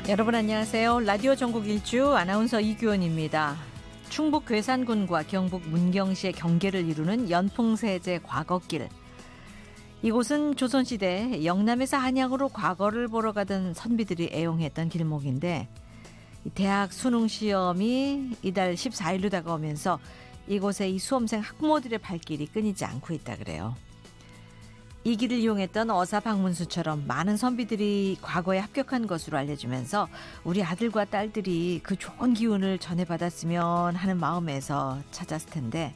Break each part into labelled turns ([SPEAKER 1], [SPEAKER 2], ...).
[SPEAKER 1] 여러분 안녕하세요. 라디오 전국 일주 아나운서 이규원입니다. 충북 괴산군과 경북 문경시의 경계를 이루는 연풍세제 과거길. 이곳은 조선시대 영남에서 한양으로 과거를 보러 가던 선비들이 애용했던 길목인데 대학 수능시험이 이달 14일로 다가오면서 이곳에 이 수험생 학부모들의 발길이 끊이지 않고 있다 그래요. 이 길을 이용했던 어사 박문수처럼 많은 선비들이 과거에 합격한 것으로 알려지면서 우리 아들과 딸들이 그 좋은 기운을 전해받았으면 하는 마음에서 찾았을 텐데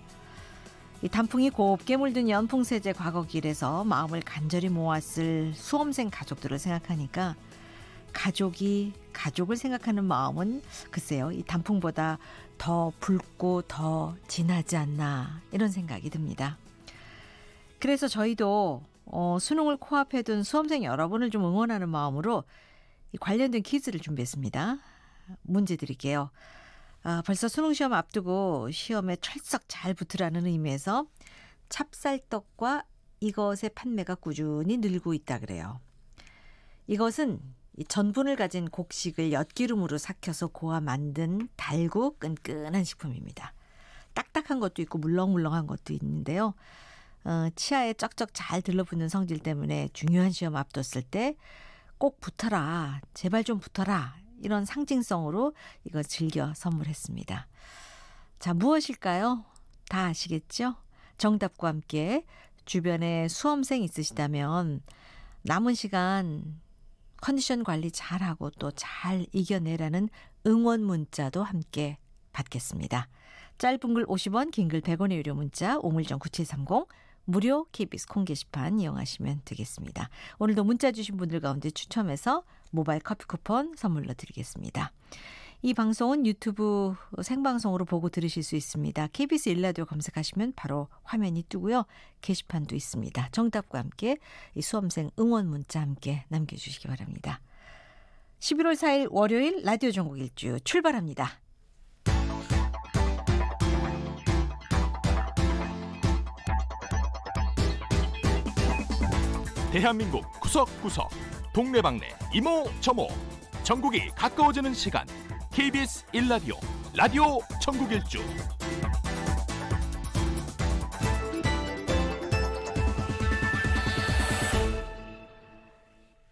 [SPEAKER 1] 이 단풍이 곱게 물든 연풍세제 과거길에서 마음을 간절히 모았을 수험생 가족들을 생각하니까 가족이 가족을 생각하는 마음은 글쎄요, 이 단풍보다 더 붉고 더 진하지 않나 이런 생각이 듭니다. 그래서 저희도 수능을 코앞에 둔 수험생 여러분을 좀 응원하는 마음으로 관련된 퀴즈를 준비했습니다. 문제 드릴게요. 벌써 수능시험 앞두고 시험에 철썩 잘 붙으라는 의미에서 찹쌀떡과 이것의 판매가 꾸준히 늘고 있다 그래요. 이것은 전분을 가진 곡식을 엿기름으로 삭혀서 고아 만든 달고 끈끈한 식품입니다. 딱딱한 것도 있고 물렁물렁한 것도 있는데요. 치아에 쩍쩍 잘 들러붙는 성질 때문에 중요한 시험 앞뒀을 때 꼭 붙어라, 제발 좀 붙어라 이런 상징성으로 이거 즐겨 선물했습니다. 자, 무엇일까요? 다 아시겠죠? 정답과 함께 주변에 수험생 있으시다면 남은 시간 컨디션 관리 잘하고 또 잘 이겨내라는 응원 문자도 함께 받겠습니다. 짧은 글 50원, 긴 글 100원의 유료 문자 우물정 9730 무료 KBS 콩 게시판 이용하시면 되겠습니다. 오늘도 문자 주신 분들 가운데 추첨해서 모바일 커피 쿠폰 선물로 드리겠습니다. 이 방송은 유튜브 생방송으로 보고 들으실 수 있습니다. KBS 1라디오 검색하시면 바로 화면이 뜨고요. 게시판도 있습니다. 정답과 함께 이 수험생 응원 문자 함께 남겨주시기 바랍니다. 11월 4일 월요일 라디오 전국 일주 출발합니다.
[SPEAKER 2] 대한민국 구석구석 동네방네 이모저모 전국이 가까워지는 시간 KBS 1라디오 라디오 전국 일주.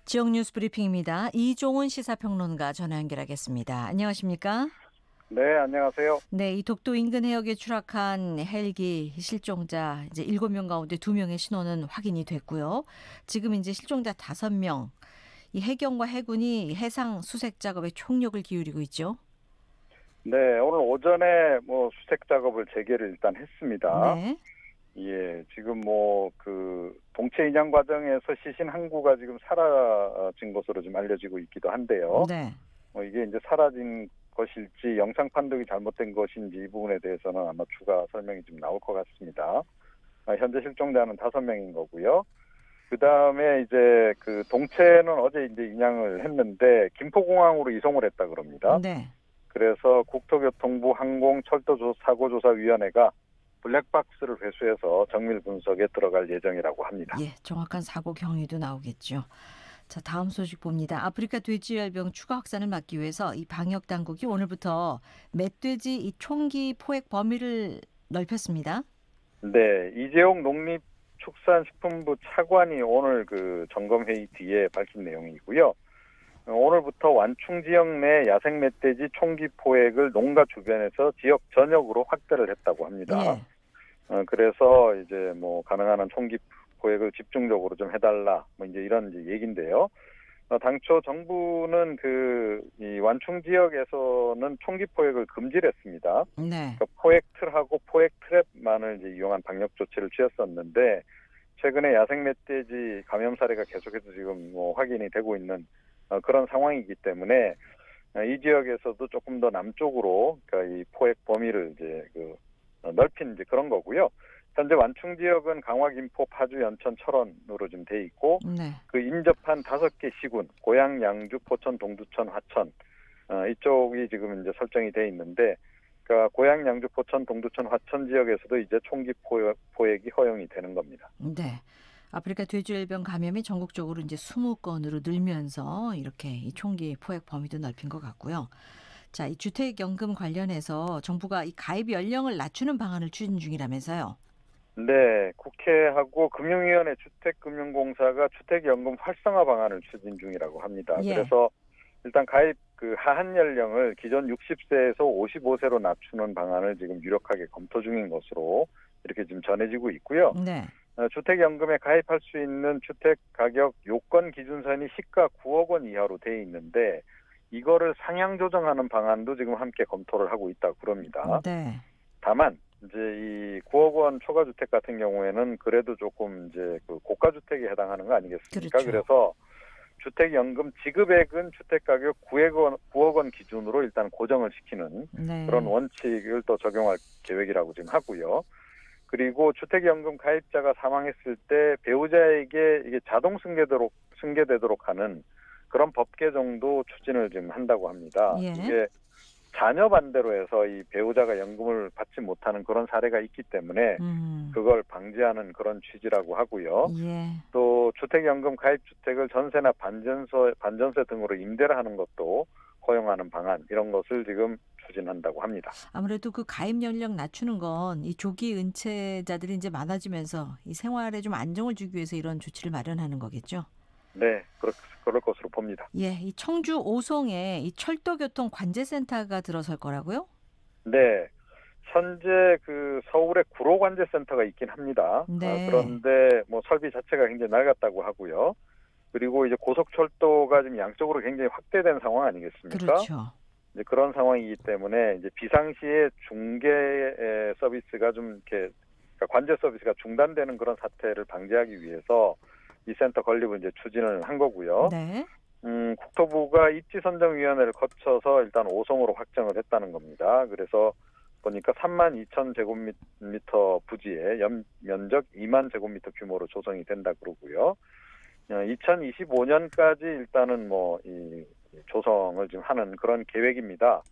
[SPEAKER 1] 지역 뉴스 브리핑입니다. 이종훈 시사평론가 전화 연결하겠습니다. 안녕하십니까?
[SPEAKER 3] 네, 안녕하세요.
[SPEAKER 1] 네, 이 독도 인근 해역에 추락한 헬기 실종자 이제 7명 가운데 2명의 신원은 확인이 됐고요. 지금 이제 실종자 5명. 이 해경과 해군이 해상 수색 작업에 총력을 기울이고 있죠.
[SPEAKER 3] 네, 오늘 오전에 수색 작업을 재개를 일단 했습니다.
[SPEAKER 1] 네.
[SPEAKER 3] 예, 지금 동체 인양 과정에서 시신 한 구가 지금 사라진 것으로 좀 알려지고 있기도 한데요.
[SPEAKER 1] 네.
[SPEAKER 3] 이게 이제 사라진 것일지 영상 판독이 잘못된 것인지 이 부분에 대해서는 아마 추가 설명이 좀 나올 것 같습니다. 현재 실종자는 5명인 거고요. 그 다음에 이제 동체는 어제 이제 인양을 했는데 김포공항으로 이송을 했다 그럽니다.
[SPEAKER 1] 네.
[SPEAKER 3] 그래서 국토교통부 항공철도사고조사위원회가 블랙박스를 회수해서 정밀 분석에 들어갈 예정이라고 합니다.
[SPEAKER 1] 예, 정확한 사고 경위도 나오겠죠. 자, 다음 소식 봅니다. 아프리카 돼지열병 추가 확산을 막기 위해서 이 방역 당국이 오늘부터 멧돼지 이 총기 포획 범위를 넓혔습니다.
[SPEAKER 3] 네, 이재용 농림축산식품부 차관이 오늘 점검 회의 뒤에 밝힌 내용이고요. 오늘부터 완충 지역 내 야생 멧돼지 총기 포획을 농가 주변에서 지역 전역으로 확대를 했다고 합니다.
[SPEAKER 1] 예.
[SPEAKER 3] 그래서 이제 가능한 한 총기 포획을 집중적으로 좀 해달라 이제 이런 얘기인데요. 당초 정부는 이 완충 지역에서는 총기 포획을 금지를 했습니다.
[SPEAKER 1] 네.
[SPEAKER 3] 그러니까 포획 틀하고 포획 트랩만을 이제 이용한 방역 조치를 취했었는데 최근에 야생 멧돼지 감염 사례가 계속해서 지금 확인이 되고 있는 그런 상황이기 때문에 이 지역에서도 조금 더 남쪽으로 그러니까 이 포획 범위를 이제 넓힌 이제 그런 거고요. 현재 완충 지역은 강화, 김포, 파주, 연천, 철원으로 좀 돼 있고
[SPEAKER 1] 네.
[SPEAKER 3] 인접한 5개 시군, 고양, 양주, 포천, 동두천, 화천 이쪽이 지금 이제 설정이 돼 있는데 그러니까 고양, 양주, 포천, 동두천, 화천 지역에서도 이제 총기 포획이 허용이 되는 겁니다.
[SPEAKER 1] 네. 아프리카 돼지열병 감염이 전국적으로 이제 20건으로 늘면서 이렇게 이 총기 포획 범위도 넓힌 것 같고요. 자, 이 주택연금 관련해서 정부가 이 가입 연령을 낮추는 방안을 추진 중이라면서요.
[SPEAKER 3] 네, 국회하고 금융위원회 주택금융공사가 주택연금 활성화 방안을 추진 중이라고 합니다.
[SPEAKER 1] 예.
[SPEAKER 3] 그래서 일단 가입 그 하한 연령을 기존 60세에서 55세로 낮추는 방안을 지금 유력하게 검토 중인 것으로 이렇게 지금 전해지고 있고요.
[SPEAKER 1] 네.
[SPEAKER 3] 주택연금에 가입할 수 있는 주택가격 요건 기준선이 시가 9억 원 이하로 돼 있는데 이거를 상향 조정하는 방안도 지금 함께 검토를 하고 있다고 그럽니다.
[SPEAKER 1] 네.
[SPEAKER 3] 다만 이제 이 9억 원 초과 주택 같은 경우에는 그래도 조금 이제 그 고가 주택에 해당하는 거 아니겠습니까?
[SPEAKER 1] 그렇죠.
[SPEAKER 3] 그래서 주택연금 지급액은 주택가격 9억 원 기준으로 일단 고정을 시키는
[SPEAKER 1] 네.
[SPEAKER 3] 그런 원칙을 또 적용할 계획이라고 지금 하고요. 그리고 주택연금 가입자가 사망했을 때 배우자에게 이게 자동 승계되도록 하는 그런 법 개정도 추진을 지금 한다고 합니다.
[SPEAKER 1] 예.
[SPEAKER 3] 이게 자녀 반대로 해서 이 배우자가 연금을 받지 못하는 그런 사례가 있기 때문에 그걸 방지하는 그런 취지라고 하고요.
[SPEAKER 1] 예.
[SPEAKER 3] 또 주택연금 가입 주택을 전세나 반전세 등으로 임대를 하는 것도 허용하는 방안 이런 것을 지금 추진한다고 합니다.
[SPEAKER 1] 아무래도 그 가입 연령 낮추는 건 이 조기 은퇴자들이 이제 많아지면서 이 생활에 좀 안정을 주기 위해서 이런 조치를 마련하는 거겠죠.
[SPEAKER 3] 네, 그럴 것으로 봅니다.
[SPEAKER 1] 예, 이 청주 오송에 이 철도교통 관제센터가 들어설 거라고요?
[SPEAKER 3] 네, 현재 그 서울에 구로관제센터가 있긴 합니다.
[SPEAKER 1] 네.
[SPEAKER 3] 그런데 뭐 설비 자체가 굉장히 낡았다고 하고요. 그리고 이제 고속철도가 지금 양쪽으로 굉장히 확대된 상황 아니겠습니까?
[SPEAKER 1] 그렇죠.
[SPEAKER 3] 이제 그런 상황이기 때문에 이제 비상시에 중개 서비스가 좀 이렇게 그러니까 관제 서비스가 중단되는 그런 사태를 방지하기 위해서 이 센터 건립을 이제 추진을 한 거고요.
[SPEAKER 1] 네.
[SPEAKER 3] 국토부가 입지선정위원회를 거쳐서 일단 5성으로 확정을 했다는 겁니다. 그래서 보니까 32,000제곱미터 부지에 면적 2만 제곱미터 규모로 조성이 된다 그러고요. 2025년까지 일단은 뭐 이 조성을 지금 하는 그런 계획입니다.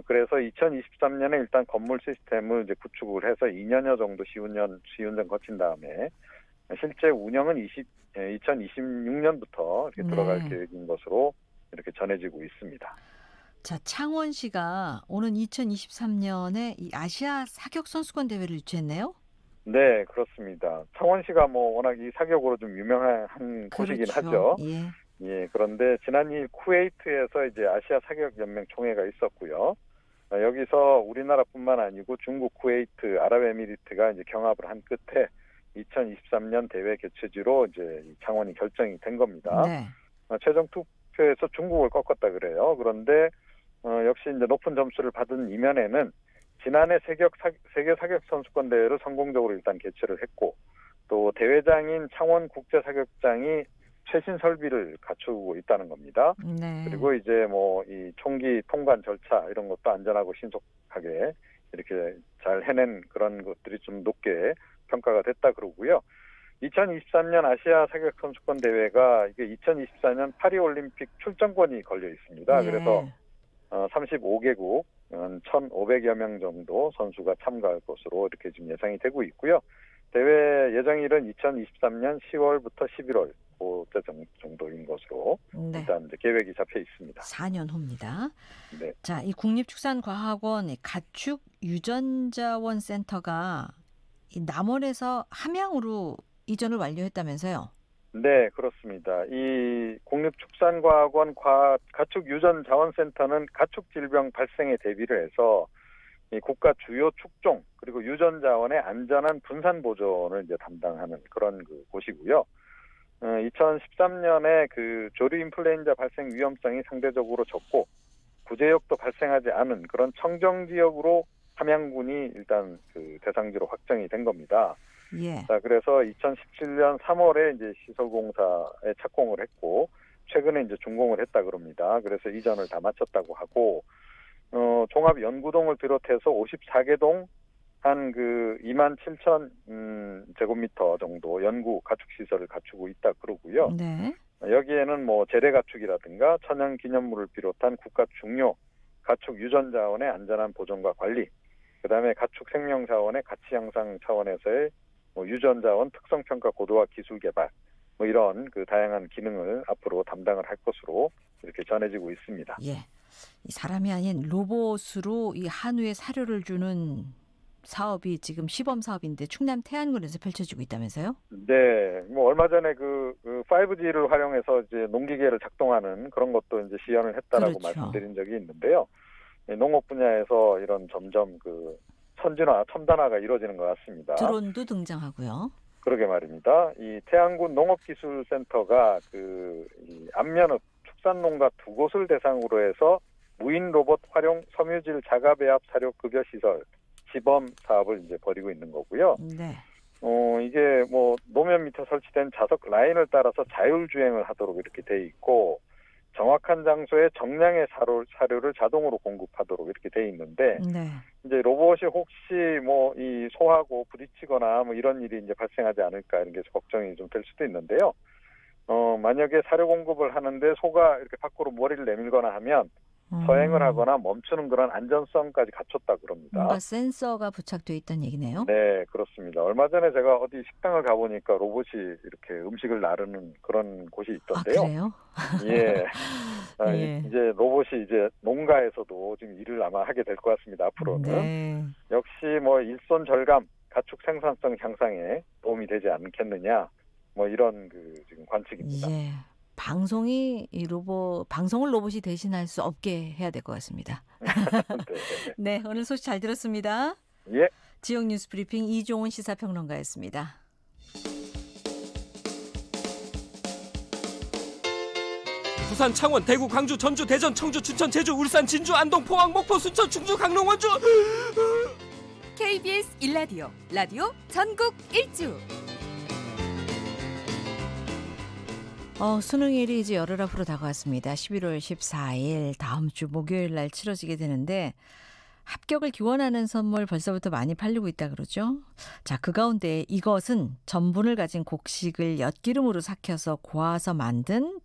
[SPEAKER 3] 그래서 2023년에 일단 건물 시스템을 이제 구축을 해서 2년여 정도 시운전 거친 다음에 실제 운영은 2026년부터 이렇게 들어갈 계획인 것으로 이렇게 전해지고 있습니다.
[SPEAKER 1] 자, 창원시가 오는 2023년에 이 아시아 사격 선수권 대회를 유치했네요.
[SPEAKER 3] 네, 그렇습니다. 창원시가 뭐 워낙 이 사격으로 좀 유명한 곳이긴 하죠.
[SPEAKER 1] 예.
[SPEAKER 3] 예, 그런데 지난 2일 쿠웨이트에서 이제 아시아 사격 연맹 총회가 있었고요. 여기서 우리나라뿐만 아니고 중국, 쿠웨이트, 아랍에미리트가 이제 경합을 한 끝에 2023년 대회 개최지로 이제 창원이 결정이 된 겁니다.
[SPEAKER 1] 네.
[SPEAKER 3] 최종 투표에서 중국을 꺾었다 그래요. 그런데 역시 이제 높은 점수를 받은 이면에는 지난해 세계 사격 선수권 대회를 성공적으로 일단 개최를 했고 또 대회장인 창원 국제사격장이 최신 설비를 갖추고 있다는 겁니다.
[SPEAKER 1] 네.
[SPEAKER 3] 그리고 이제 뭐 이 총기 통관 절차 이런 것도 안전하고 신속하게 이렇게 잘 해낸 그런 것들이 좀 높게 평가가 됐다 그러고요. 2023년 아시아 사격 선수권 대회가 이게 2024년 파리올림픽 출전권이 걸려 있습니다.
[SPEAKER 1] 예.
[SPEAKER 3] 그래서 35개국 1,500여 명 정도 선수가 참가할 것으로 이렇게 지금 예상이 되고 있고요. 대회 예정일은 2023년 10월부터 11월 그때 정도인 것으로 일단 이제 계획이 잡혀 있습니다.
[SPEAKER 1] 4년 후입니다.
[SPEAKER 3] 네.
[SPEAKER 1] 자, 이 국립축산과학원 가축 유전자원 센터가 이 남원에서 함양으로 이전을 완료했다면서요?
[SPEAKER 3] 네, 그렇습니다. 이 국립축산과학원 가축유전자원센터는 가축질병 발생에 대비를 해서 이 국가 주요 축종 그리고 유전자원의 안전한 분산 보존을 이제 담당하는 그런 그 곳이고요. 2013년에 그 조류 인플루엔자 발생 위험성이 상대적으로 적고 구제역도 발생하지 않은 그런 청정 지역으로 함양군이 일단 그 대상지로 확정이 된 겁니다.
[SPEAKER 1] 예.
[SPEAKER 3] 자, 그래서 2017년 3월에 이제 시설공사에 착공을 했고 최근에 이제 준공을 했다 그럽니다. 그래서 이전을 다 마쳤다고 하고 종합 연구동을 비롯해서 54개 동 한 그 27,000 제곱미터 정도 연구 가축 시설을 갖추고 있다 그러고요.
[SPEAKER 1] 네.
[SPEAKER 3] 여기에는 뭐 재래 가축이라든가 천연 기념물을 비롯한 국가 중요 가축 유전자원의 안전한 보존과 관리, 그다음에 가축 생명 자원의 가치 향상 차원에서의 뭐 유전자원 특성평가 고도화 기술 개발 뭐 이런 그 다양한 기능을 앞으로 담당을 할 것으로 이렇게 전해지고 있습니다.
[SPEAKER 1] 예, 이 사람이 아닌 로봇으로 이 한우에 사료를 주는 사업이 지금 시범 사업인데 충남 태안군에서 펼쳐지고 있다면서요?
[SPEAKER 3] 네, 뭐 얼마 전에 그 5G를 활용해서 이제 농기계를 작동하는 그런 것도 이제 시연을 했다라고
[SPEAKER 1] 그렇죠.
[SPEAKER 3] 말씀드린 적이 있는데요. 농업 분야에서 이런 점점 그 선진화, 첨단화가 이루어지는 것 같습니다.
[SPEAKER 1] 드론도 등장하고요.
[SPEAKER 3] 그러게 말입니다. 이 태안군 농업기술센터가 이 안면읍 축산농가 2곳을 대상으로 해서 무인 로봇 활용 섬유질 자가배합 사료 급여 시설 시범 사업을 이제 벌이고 있는 거고요.
[SPEAKER 1] 네.
[SPEAKER 3] 이게 뭐 노면 밑에 설치된 자석 라인을 따라서 자율주행을 하도록 이렇게 돼 있고 정확한 장소에 정량의 사료를 자동으로 공급하도록 이렇게 돼 있는데
[SPEAKER 1] 네.
[SPEAKER 3] 이제 로봇이 혹시 뭐 이 소하고 부딪히거나 뭐 이런 일이 이제 발생하지 않을까 이런 게 걱정이 좀 될 수도 있는데요. 만약에 사료 공급을 하는데 소가 이렇게 밖으로 머리를 내밀거나 하면 서행을 하거나 멈추는 그런 안전성까지 갖췄다 그럽니다.
[SPEAKER 1] 뭔가 센서가 부착돼 있다는 얘기네요.
[SPEAKER 3] 네, 그렇습니다. 얼마 전에 제가 어디 식당을 가보니까 로봇이 이렇게 음식을 나르는 그런 곳이 있던데요.
[SPEAKER 1] 아, 그래요?
[SPEAKER 3] 예.
[SPEAKER 1] 예.
[SPEAKER 3] 이제 로봇이 이제 농가에서도 지금 일을 아마 하게 될 것 같습니다. 앞으로는.
[SPEAKER 1] 네.
[SPEAKER 3] 역시 뭐 일손 절감, 가축 생산성 향상에 도움이 되지 않겠느냐. 뭐 이런 지금 관측입니다.
[SPEAKER 1] 예. 방송을 로봇이 대신할 수 없게 해야 될 것 같습니다. 네, 오늘 소식 잘 들었습니다.
[SPEAKER 3] 예.
[SPEAKER 1] 지역 뉴스 브리핑 이종훈 시사평론가였습니다.
[SPEAKER 4] 부산, 창원, 대구, 광주, 전주, 대전, 청주, 춘천, 제주, 울산, 진주, 안동, 포항, 목포, 순천, 충주, 강릉, 원주.
[SPEAKER 5] KBS 1라디오 라디오 전국 일주.
[SPEAKER 1] 수능일이 이제 열흘 앞으로 다가왔습니다. 11월 14일 다음 주 목요일 날 치러지게 되는데 합격을 기원하는 선물 벌써부터 많이 팔리고 있다 그러죠. 자, 그 가운데 이것은 전분을 가진 곡식을 엿기름으로 삭혀서 고아서 만든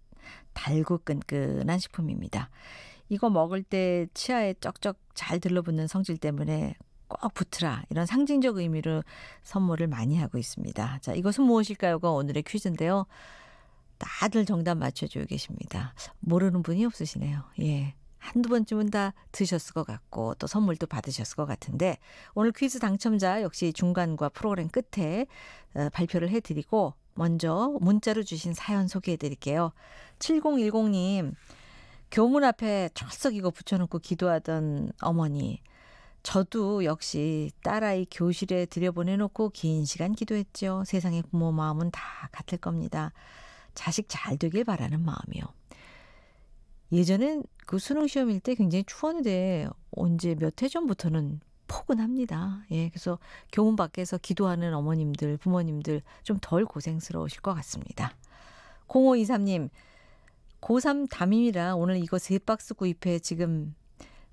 [SPEAKER 1] 달고 끈끈한 식품입니다. 이거 먹을 때 치아에 쩍쩍 잘 들러붙는 성질 때문에 꼭 붙으라 이런 상징적 의미로 선물을 많이 하고 있습니다. 자, 이것은 무엇일까요가 오늘의 퀴즈인데요. 다들 정답 맞춰주고 계십니다. 모르는 분이 없으시네요. 예, 한두 번쯤은 다 드셨을 것 같고 또 선물도 받으셨을 것 같은데 오늘 퀴즈 당첨자 역시 중간과 프로그램 끝에 발표를 해드리고 먼저 문자로 주신 사연 소개해드릴게요. 7010님, 교문 앞에 철썩 이거 붙여놓고 기도하던 어머니. 저도 역시 딸아이 교실에 들여보내놓고 긴 시간 기도했죠. 세상의 부모 마음은 다 같을 겁니다. 자식 잘 되길 바라는 마음이요. 예전엔 그 수능 시험일 때 굉장히 추웠는데 언제 몇 해 전부터는 포근합니다. 예, 그래서 교문 밖에서 기도하는 어머님들, 부모님들 좀 덜 고생스러우실 것 같습니다. 0523님, 고3 담임이라 오늘 이거 3박스 구입해 지금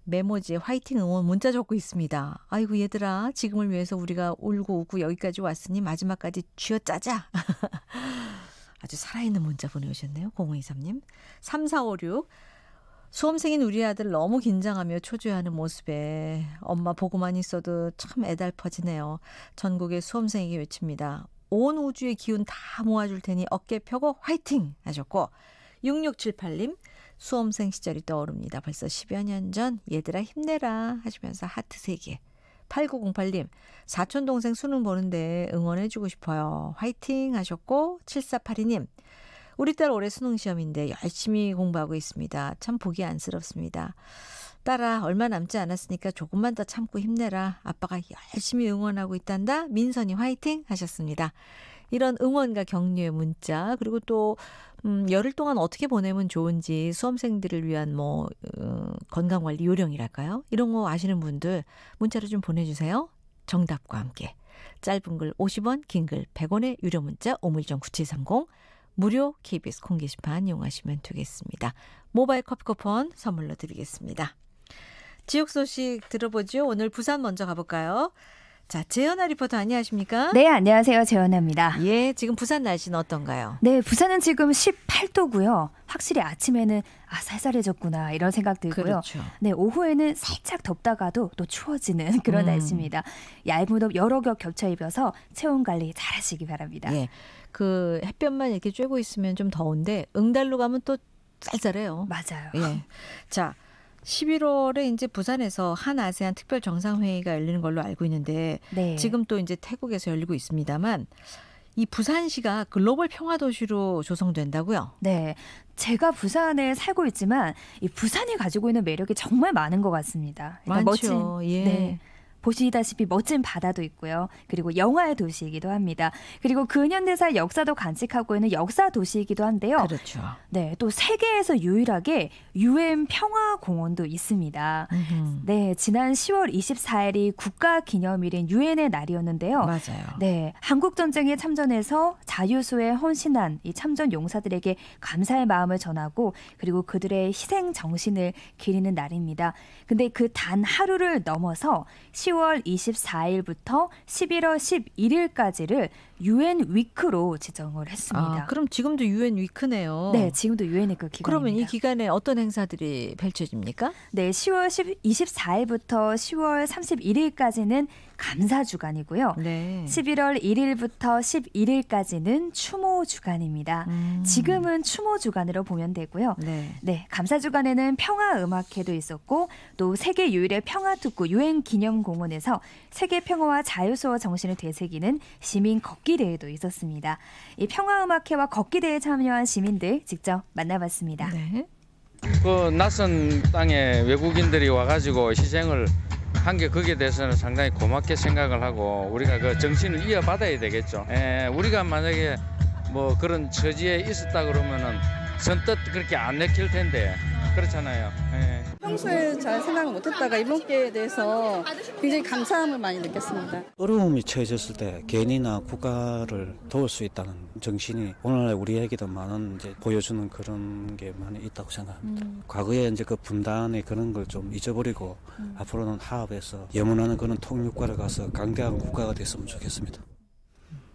[SPEAKER 1] 메모지에 화이팅 응원 문자 적고 있습니다. 아이고 얘들아, 지금을 위해서 우리가 울고 웃고 여기까지 왔으니 마지막까지 쥐어짜자. 아주 살아있는 문자 보내오셨네요. 0523님. 3456. 수험생인 우리 아들 너무 긴장하며 초조해하는 모습에 엄마 보고만 있어도 참 애달퍼지네요. 전국의 수험생에게 외칩니다. 온 우주의 기운 다 모아줄 테니 어깨 펴고 화이팅 하셨고 6678님. 수험생 시절이 떠오릅니다. 벌써 10여 년 전 얘들아 힘내라 하시면서 하트 3개. 8908님. 사촌동생 수능 보는데 응원해주고 싶어요. 화이팅 하셨고 7482님. 우리 딸 올해 수능시험인데 열심히 공부하고 있습니다. 참 보기 안쓰럽습니다. 딸아 얼마 남지 않았으니까 조금만 더 참고 힘내라. 아빠가 열심히 응원하고 있단다. 민선이 화이팅 하셨습니다. 이런 응원과 격려의 문자 그리고 또 열흘 동안 어떻게 보내면 좋은지 수험생들을 위한 건강관리 요령이랄까요? 이런 거 아시는 분들 문자로 좀 보내주세요. 정답과 함께. 짧은 글 50원, 긴 글 100원의 유료 문자 오물정 9730 무료 KBS 콩 게시판 이용하시면 되겠습니다. 모바일 커피 쿠폰 선물로 드리겠습니다. 지역 소식 들어보죠. 오늘 부산 먼저 가볼까요? 자, 재현아 리포터 안녕하십니까?
[SPEAKER 6] 네, 안녕하세요. 재현아입니다.
[SPEAKER 1] 예, 지금 부산 날씨는 어떤가요?
[SPEAKER 6] 네, 부산은 지금 18도고요. 확실히 아침에는 쌀쌀해졌구나 이런 생각 들고요.
[SPEAKER 1] 그렇죠.
[SPEAKER 6] 네, 오후에는 살짝 덥다가도 또 추워지는 그런 날씨입니다. 얇은 옷 여러 겹 겹쳐 입어서 체온 관리 잘 하시기 바랍니다.
[SPEAKER 1] 예, 그 햇볕만 이렇게 쬐고 있으면 좀 더운데 응달로 가면 또 쌀쌀해요.
[SPEAKER 6] 맞아요.
[SPEAKER 1] 예, 자. 11월에 이제 부산에서 한 아세안 특별 정상회의가 열리는 걸로 알고 있는데
[SPEAKER 6] 네.
[SPEAKER 1] 지금 또 이제 태국에서 열리고 있습니다만 이 부산시가 글로벌 평화 도시로 조성된다고요?
[SPEAKER 6] 네. 제가 부산에 살고 있지만 이 부산이 가지고 있는 매력이 정말 많은 것 같습니다.
[SPEAKER 1] 많죠.
[SPEAKER 6] 멋진,
[SPEAKER 1] 예.
[SPEAKER 6] 네. 보시다시피 멋진 바다도 있고요. 그리고 영화의 도시이기도 합니다. 그리고 근현대사 역사도 간직하고 있는 역사 도시이기도 한데요.
[SPEAKER 1] 그렇죠.
[SPEAKER 6] 네, 또 세계에서 유일하게 UN 평화공원도 있습니다. 네, 지난 10월 24일이 국가기념일인 유엔의 날이었는데요.
[SPEAKER 1] 맞아요.
[SPEAKER 6] 네, 한국전쟁에 참전해서 자유수에 헌신한 이 참전 용사들에게 감사의 마음을 전하고 그리고 그들의 희생 정신을 기리는 날입니다. 근데 그 단 하루를 넘어서 10월 24일부터 11월 11일까지를 UN 위크로 지정을 했습니다.
[SPEAKER 1] 아, 그럼 지금도 UN 위크네요.
[SPEAKER 6] 네, 지금도 UN 위크 기간입니다.
[SPEAKER 1] 그러면 이 기간에 어떤 행사들이 펼쳐집니까?
[SPEAKER 6] 네, 10월 24일부터 10월 31일까지는 감사 주간이고요.
[SPEAKER 1] 네.
[SPEAKER 6] 11월 1일부터 11일까지는 추모 주간입니다. 지금은 추모 주간으로 보면 되고요.
[SPEAKER 1] 네.
[SPEAKER 6] 네, 감사 주간에는 평화 음악회도 있었고 또 세계 유일의 평화 특구 UN 기념공원에서 세계 평화와 자유수호 정신을 되새기는 시민 걷기 대회도 있었습니다. 이 평화 음악회와 걷기 대회에 참여한 시민들 직접 만나봤습니다.
[SPEAKER 1] 네.
[SPEAKER 7] 그 낯선 땅에 외국인들이 와가지고 희생을 한 게 거기에 대해서는 상당히 고맙게 생각을 하고 우리가 그 정신을 이어받아야 되겠죠. 우리가 만약에 뭐 그런 처지에 있었다 그러면은 선뜻 그렇게 안 내킬 텐데 그렇잖아요.
[SPEAKER 8] 평소에 잘 생각을 못했다가 이번 기회에 대해서 굉장히 감사함을 많이 느꼈습니다.
[SPEAKER 9] 어려움이 처해졌을 때 개인이나 국가를 도울 수 있다는 정신이 오늘날 우리에게도 많은 이제 보여주는 그런 게 많이 있다고 생각합니다. 과거에 이제 그 분단의 그런 걸 좀 잊어버리고 앞으로는 화합해서 영원하는 그런 통일국가를 가서 강대한 국가가 됐으면 좋겠습니다.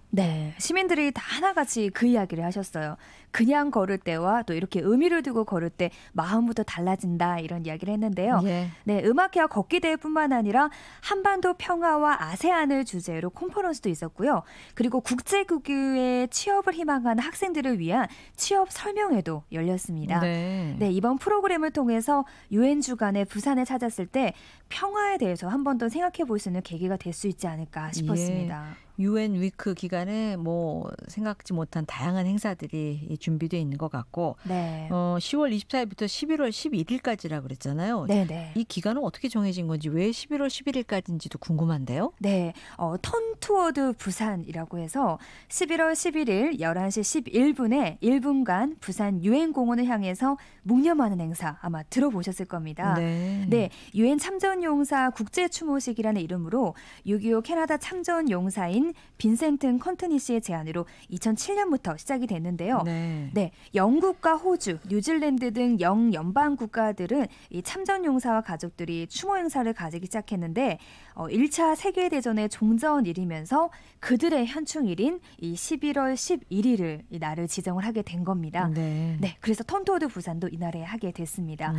[SPEAKER 6] 네, 시민들이 다 하나같이 그 이야기를 하셨어요. 그냥 걸을 때와 또 이렇게 의미를 두고 걸을 때 마음부터 달라진다 이런 이야기를 했는데요.
[SPEAKER 1] 예.
[SPEAKER 6] 네, 음악회와 걷기 대회뿐만 아니라 한반도 평화와 아세안을 주제로 컨퍼런스도 있었고요. 그리고 국제교류에 취업을 희망하는 학생들을 위한 취업 설명회도 열렸습니다.
[SPEAKER 1] 네.
[SPEAKER 6] 네, 이번 프로그램을 통해서 유엔 주간에 부산에 찾았을 때 평화에 대해서 한 번 더 생각해 볼 수 있는 계기가 될 수 있지 않을까 싶었습니다.
[SPEAKER 1] 예. UN 위크 기간에 뭐 생각지 못한 다양한 행사들이 준비되어 있는 것 같고
[SPEAKER 6] 네.
[SPEAKER 1] 10월 24일부터 11월 11일까지라고 그랬잖아요.
[SPEAKER 6] 네네.
[SPEAKER 1] 이 기간은 어떻게 정해진 건지 왜 11월 11일까지인지도 궁금한데요.
[SPEAKER 6] 네, 턴 투어드 부산이라고 해서 11월 11일 11시 11분에 1분간 부산 유엔공원을 향해서 묵념하는 행사 아마 들어보셨을 겁니다. 네, 유엔 참전용사 국제추모식이라는 이름으로 6.25 캐나다 참전용사인 빈센트 컨트니 씨의 제안으로 2007년부터 시작이 됐는데요. 네, 영국과 호주, 뉴질랜드 등 영연방 국가들은 이 참전용사와 가족들이 추모 행사를 가지기 시작했는데 1차 세계대전의 종전일이면서 그들의 현충일인 이 11월 11일을 이 날을 지정을 하게 된 겁니다. 네, 그래서 턴투어드 부산도 이날에 하게 됐습니다.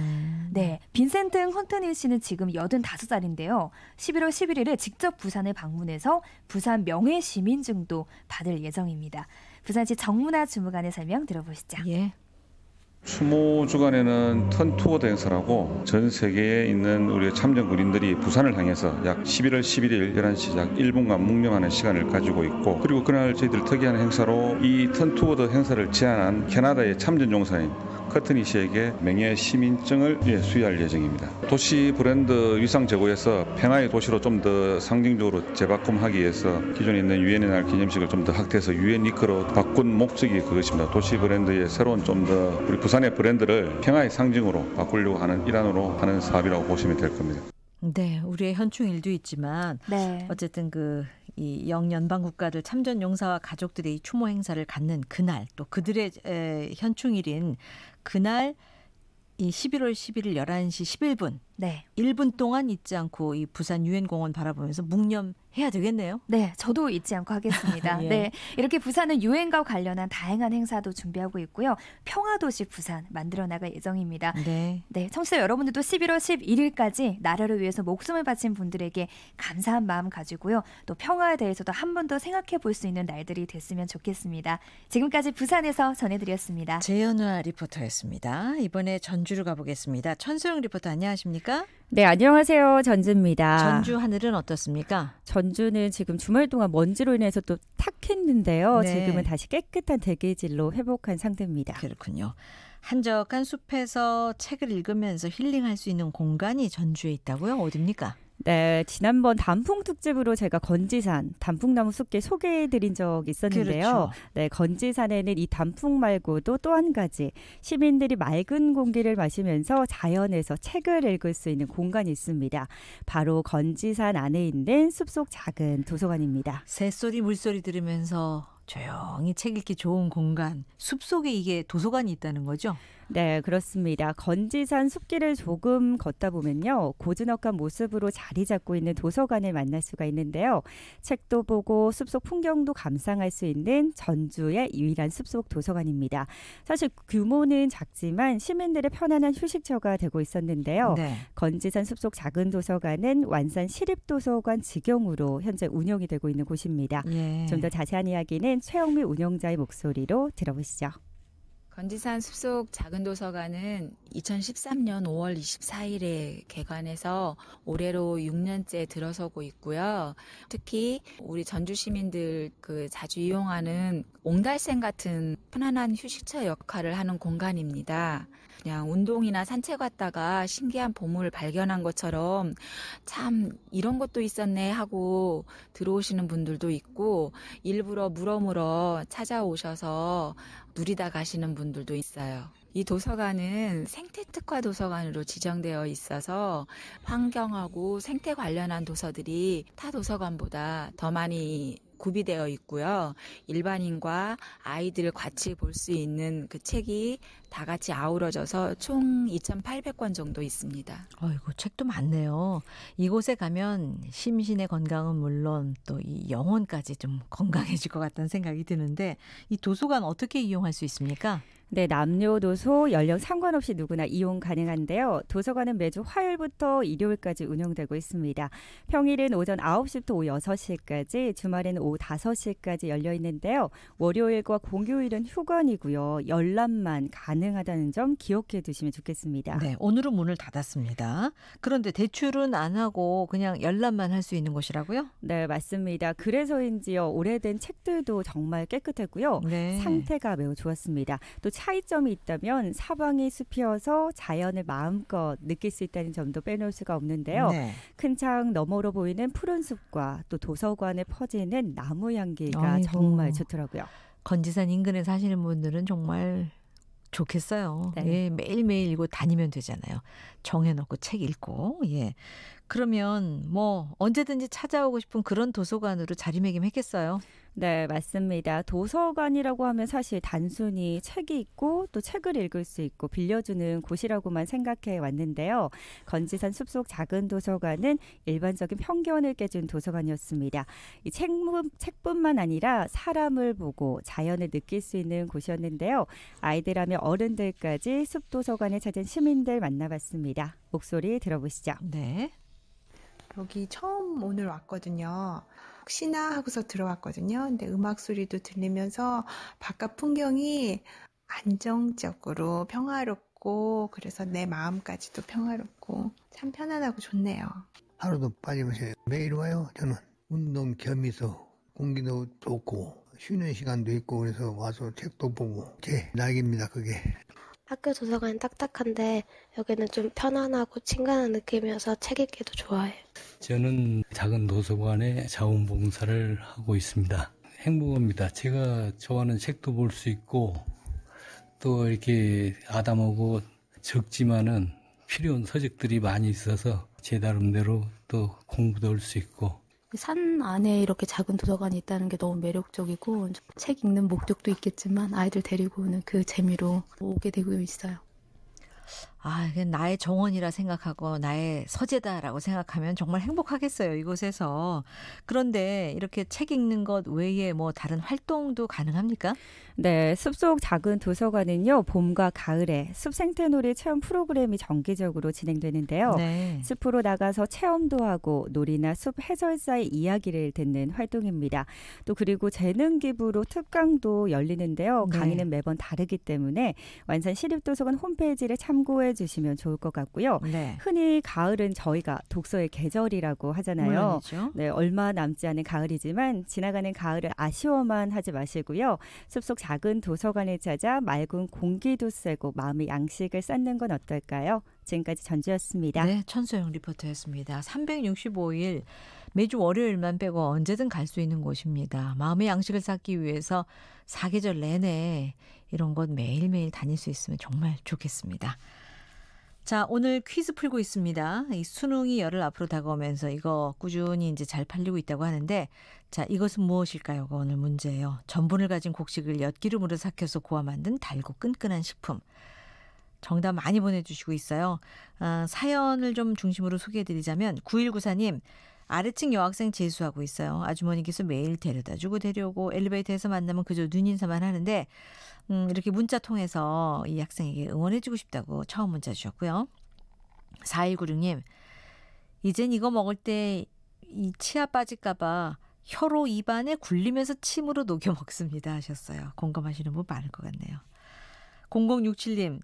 [SPEAKER 6] 네, 빈센트 컨트니 씨는 지금 85살인데요. 11월 11일에 직접 부산을 방문해서 부산 명예시민증도 받을 예정입니다. 부산시 정문화 주무관의 설명 들어보시죠.
[SPEAKER 1] 예.
[SPEAKER 10] 추모 주간에는 턴투어드 행사라고 전 세계에 있는 우리 참전 군인들이 부산을 향해서 약 11월 11일 11시 약 1분간 묵념하는 시간을 가지고 있고 그리고 그날 저희들 특이한 행사로 이 턴투어드 행사를 제안한 캐나다의 참전 용사인 커트니 씨에게 명예 시민증을 수여할 예정입니다. 도시 브랜드 위상 제고에서 평화의 도시로 좀 더 상징적으로 재바꿈하기 위해서 기존에 있는 유엔의 날 기념식을 좀 더 확대해서 유엔 위크로 바꾼 목적이 그것입니다. 도시 브랜드의 새로운 좀 더 우리 부산의 브랜드를 평화의 상징으로 바꾸려고 하는 일환으로 하는 사업이라고 보시면 될 겁니다.
[SPEAKER 1] 네, 우리의 현충일도 있지만 어쨌든 이 영연방 국가들 참전 용사와 가족들이 추모 행사를 갖는 그날 또 그들의 현충일인 그날 이 11월 11일 11시 11분
[SPEAKER 6] 네.
[SPEAKER 1] 1분 동안 잊지 않고 이 부산 유엔공원 바라보면서 묵념해야 되겠네요.
[SPEAKER 6] 네, 저도 잊지 않고 하겠습니다.
[SPEAKER 1] 예.
[SPEAKER 6] 네, 이렇게 부산은 유엔과 관련한 다양한 행사도 준비하고 있고요. 평화도시 부산 만들어 나갈 예정입니다.
[SPEAKER 1] 네.
[SPEAKER 6] 네, 청취자 여러분들도 11월 11일까지 나라를 위해서 목숨을 바친 분들에게 감사한 마음 가지고요. 또 평화에 대해서도 한 번 더 생각해 볼 수 있는 날들이 됐으면 좋겠습니다. 지금까지 부산에서 전해드렸습니다.
[SPEAKER 1] 재현화 리포터였습니다. 이번에 전주를 가보겠습니다. 천소영 리포터 안녕하십니까?
[SPEAKER 11] 네, 안녕하세요. 전주입니다.
[SPEAKER 1] 전주 하늘은 어떻습니까?
[SPEAKER 11] 전주는 지금 주말 동안 먼지로 인해서 또 탁했는데요.
[SPEAKER 1] 네.
[SPEAKER 11] 지금은 다시 깨끗한 대기질로 회복한 상태입니다.
[SPEAKER 1] 그렇군요. 한적한 숲에서 책을 읽으면서 힐링할 수 있는 공간이 전주에 있다고요? 어디입니까?
[SPEAKER 11] 네, 지난번 단풍 특집으로 제가 건지산 단풍나무 숲길 소개해드린 적 있었는데요.
[SPEAKER 1] 그렇죠.
[SPEAKER 11] 네, 건지산에는 이 단풍 말고도 또 한 가지 시민들이 맑은 공기를 마시면서 자연에서 책을 읽을 수 있는 공간이 있습니다. 바로 건지산 안에 있는 숲속 작은 도서관입니다.
[SPEAKER 1] 새소리 물소리 들으면서 조용히 책 읽기 좋은 공간, 숲속에 이게 도서관이 있다는 거죠?
[SPEAKER 11] 네, 그렇습니다. 건지산 숲길을 조금 걷다 보면요. 고즈넉한 모습으로 자리 잡고 있는 도서관을 만날 수가 있는데요. 책도 보고 숲속 풍경도 감상할 수 있는 전주의 유일한 숲속 도서관입니다. 사실 규모는 작지만 시민들의 편안한 휴식처가 되고 있었는데요.
[SPEAKER 1] 네.
[SPEAKER 11] 건지산 숲속 작은 도서관은 완산 시립도서관 직영으로 현재 운영이 되고 있는 곳입니다.
[SPEAKER 1] 예.
[SPEAKER 11] 좀 더 자세한 이야기는 최영미 운영자의 목소리로 들어보시죠.
[SPEAKER 12] 건지산 숲속 작은 도서관은 2013년 5월 24일에 개관해서 올해로 6년째 들어서고 있고요. 특히 우리 전주 시민들 자주 이용하는 옹달샘 같은 편안한 휴식처 역할을 하는 공간입니다. 그냥 운동이나 산책 왔다가 신기한 보물 발견한 것처럼 참 이런 것도 있었네 하고 들어오시는 분들도 있고 일부러 물어물어 찾아오셔서 누리다 가시는 분들도 있어요. 이 도서관은 생태 특화 도서관으로 지정되어 있어서 환경하고 생태 관련한 도서들이 타 도서관보다 더 많이 구비되어 있고요. 일반인과 아이들 같이 볼 수 있는 그 책이 다 같이 아우러져서 총 2,800권 정도 있습니다.
[SPEAKER 1] 아이고, 책도 많네요. 이곳에 가면 심신의 건강은 물론 또 이 영혼까지 좀 건강해질 것 같다는 생각이 드는데 이 도서관 어떻게 이용할 수 있습니까?
[SPEAKER 11] 네, 남녀노소 연령 상관없이 누구나 이용 가능한데요. 도서관은 매주 화요일부터 일요일까지 운영되고 있습니다. 평일은 오전 9시부터 오후 6시까지, 주말에는 오후 5시까지 열려 있는데요. 월요일과 공휴일은 휴관이고요. 열람만 가능하다는 점 기억해 두시면 좋겠습니다.
[SPEAKER 1] 네, 오늘은 문을 닫았습니다. 그런데 대출은 안 하고 그냥 열람만 할 수 있는 곳이라고요?
[SPEAKER 11] 네, 맞습니다. 그래서인지요. 오래된 책들도 정말 깨끗했고요.
[SPEAKER 1] 네.
[SPEAKER 11] 상태가 매우 좋았습니다. 또 차이점이 있다면 사방이 숲이어서 자연을 마음껏 느낄 수 있다는 점도 빼놓을 수가 없는데요.
[SPEAKER 1] 네.
[SPEAKER 11] 큰 창 너머로 보이는 푸른 숲과 또 도서관에 퍼지는 나무 향기가
[SPEAKER 1] 아이고.
[SPEAKER 11] 정말 좋더라고요.
[SPEAKER 1] 건지산 인근에 사시는 분들은 정말 좋겠어요.
[SPEAKER 11] 네.
[SPEAKER 1] 예, 매일매일 이곳 다니면 되잖아요. 정해놓고 책 읽고. 예. 그러면 뭐 언제든지 찾아오고 싶은 그런 도서관으로 자리매김했겠어요.
[SPEAKER 11] 네, 맞습니다. 도서관이라고 하면 사실 단순히 책이 있고 또 책을 읽을 수 있고 빌려주는 곳이라고만 생각해 왔는데요. 건지산 숲속 작은 도서관은 일반적인 편견을 깨준 도서관이었습니다. 이 책뿐만 아니라 사람을 보고 자연을 느낄 수 있는 곳이었는데요. 아이들하며 어른들까지 숲도서관을 찾은 시민들 만나봤습니다. 목소리 들어보시죠.
[SPEAKER 1] 네.
[SPEAKER 13] 여기 처음 오늘 왔거든요. 혹시나 하고서 들어왔거든요. 근데 음악 소리도 들리면서 바깥 풍경이 안정적으로 평화롭고 그래서 내 마음까지도 평화롭고 참 편안하고 좋네요.
[SPEAKER 14] 하루도 빠짐없이 매일 와요. 저는 운동 겸해서 공기도 좋고 쉬는 시간도 있고 그래서 와서 책도 보고 제 낙입니다. 그게.
[SPEAKER 15] 학교 도서관은 딱딱한데 여기는 좀 편안하고 친근한 느낌이어서 책 읽기도 좋아해요.
[SPEAKER 16] 저는 작은 도서관에 자원봉사를 하고 있습니다. 행복합니다. 제가 좋아하는 책도 볼 수 있고 또 이렇게 아담하고 적지만은 필요한 서적들이 많이 있어서 제 나름대로 또 공부도 할 수 있고
[SPEAKER 17] 산 안에 이렇게 작은 도서관이 있다는 게 너무 매력적이고 책 읽는 목적도 있겠지만 아이들 데리고 오는 그 재미로 오게 되고 있어요.
[SPEAKER 1] 이게 나의 정원이라 생각하고 나의 서재다라고 생각하면 정말 행복하겠어요, 이곳에서. 그런데 이렇게 책 읽는 것 외에 뭐 다른 활동도 가능합니까?
[SPEAKER 11] 네, 숲속 작은 도서관은요, 봄과 가을에 숲 생태놀이 체험 프로그램이 정기적으로 진행되는데요.
[SPEAKER 1] 네.
[SPEAKER 11] 숲으로 나가서 체험도 하고 놀이나 숲 해설사의 이야기를 듣는 활동입니다. 또 그리고 재능 기부로 특강도 열리는데요.
[SPEAKER 1] 네.
[SPEAKER 11] 강의는 매번 다르기 때문에 완산 시립도서관 홈페이지를 참고해 주시면 좋을 것 같고요.
[SPEAKER 1] 네.
[SPEAKER 11] 흔히 가을은 저희가 독서의 계절이라고 하잖아요.
[SPEAKER 1] 물론이죠.
[SPEAKER 11] 네, 얼마 남지 않은 가을이지만 지나가는 가을을 아쉬워만 하지 마시고요. 숲속 작은 도서관을 찾아 맑은 공기도 쐬고 마음의 양식을 쌓는 건 어떨까요? 지금까지 전주였습니다.
[SPEAKER 1] 네, 천소영 리포터였습니다. 365일 매주 월요일만 빼고 언제든 갈 수 있는 곳입니다. 마음의 양식을 쌓기 위해서 사계절 내내 이런 곳 매일매일 다닐 수 있으면 정말 좋겠습니다. 자, 오늘 퀴즈 풀고 있습니다. 이 수능이 열흘 앞으로 다가오면서 이거 꾸준히 이제 잘 팔리고 있다고 하는데, 자, 이것은 무엇일까요?가 오늘 문제예요. 전분을 가진 곡식을 엿기름으로 삭혀서 고아 만든 달고 끈끈한 식품. 정답 많이 보내주시고 있어요. 사연을 좀 중심으로 소개해드리자면 9194님, 아래층 여학생 재수하고 있어요. 아주머니께서 매일 데려다주고 데려오고 엘리베이터에서 만나면 그저 눈인사만 하는데 이렇게 문자 통해서 이 학생에게 응원해주고 싶다고 처음 문자 주셨고요. 4196님, 이젠 이거 먹을 때 이 치아 빠질까 봐 혀로 입안에 굴리면서 침으로 녹여 먹습니다 하셨어요. 공감하시는 분 많을 것 같네요. 0067님,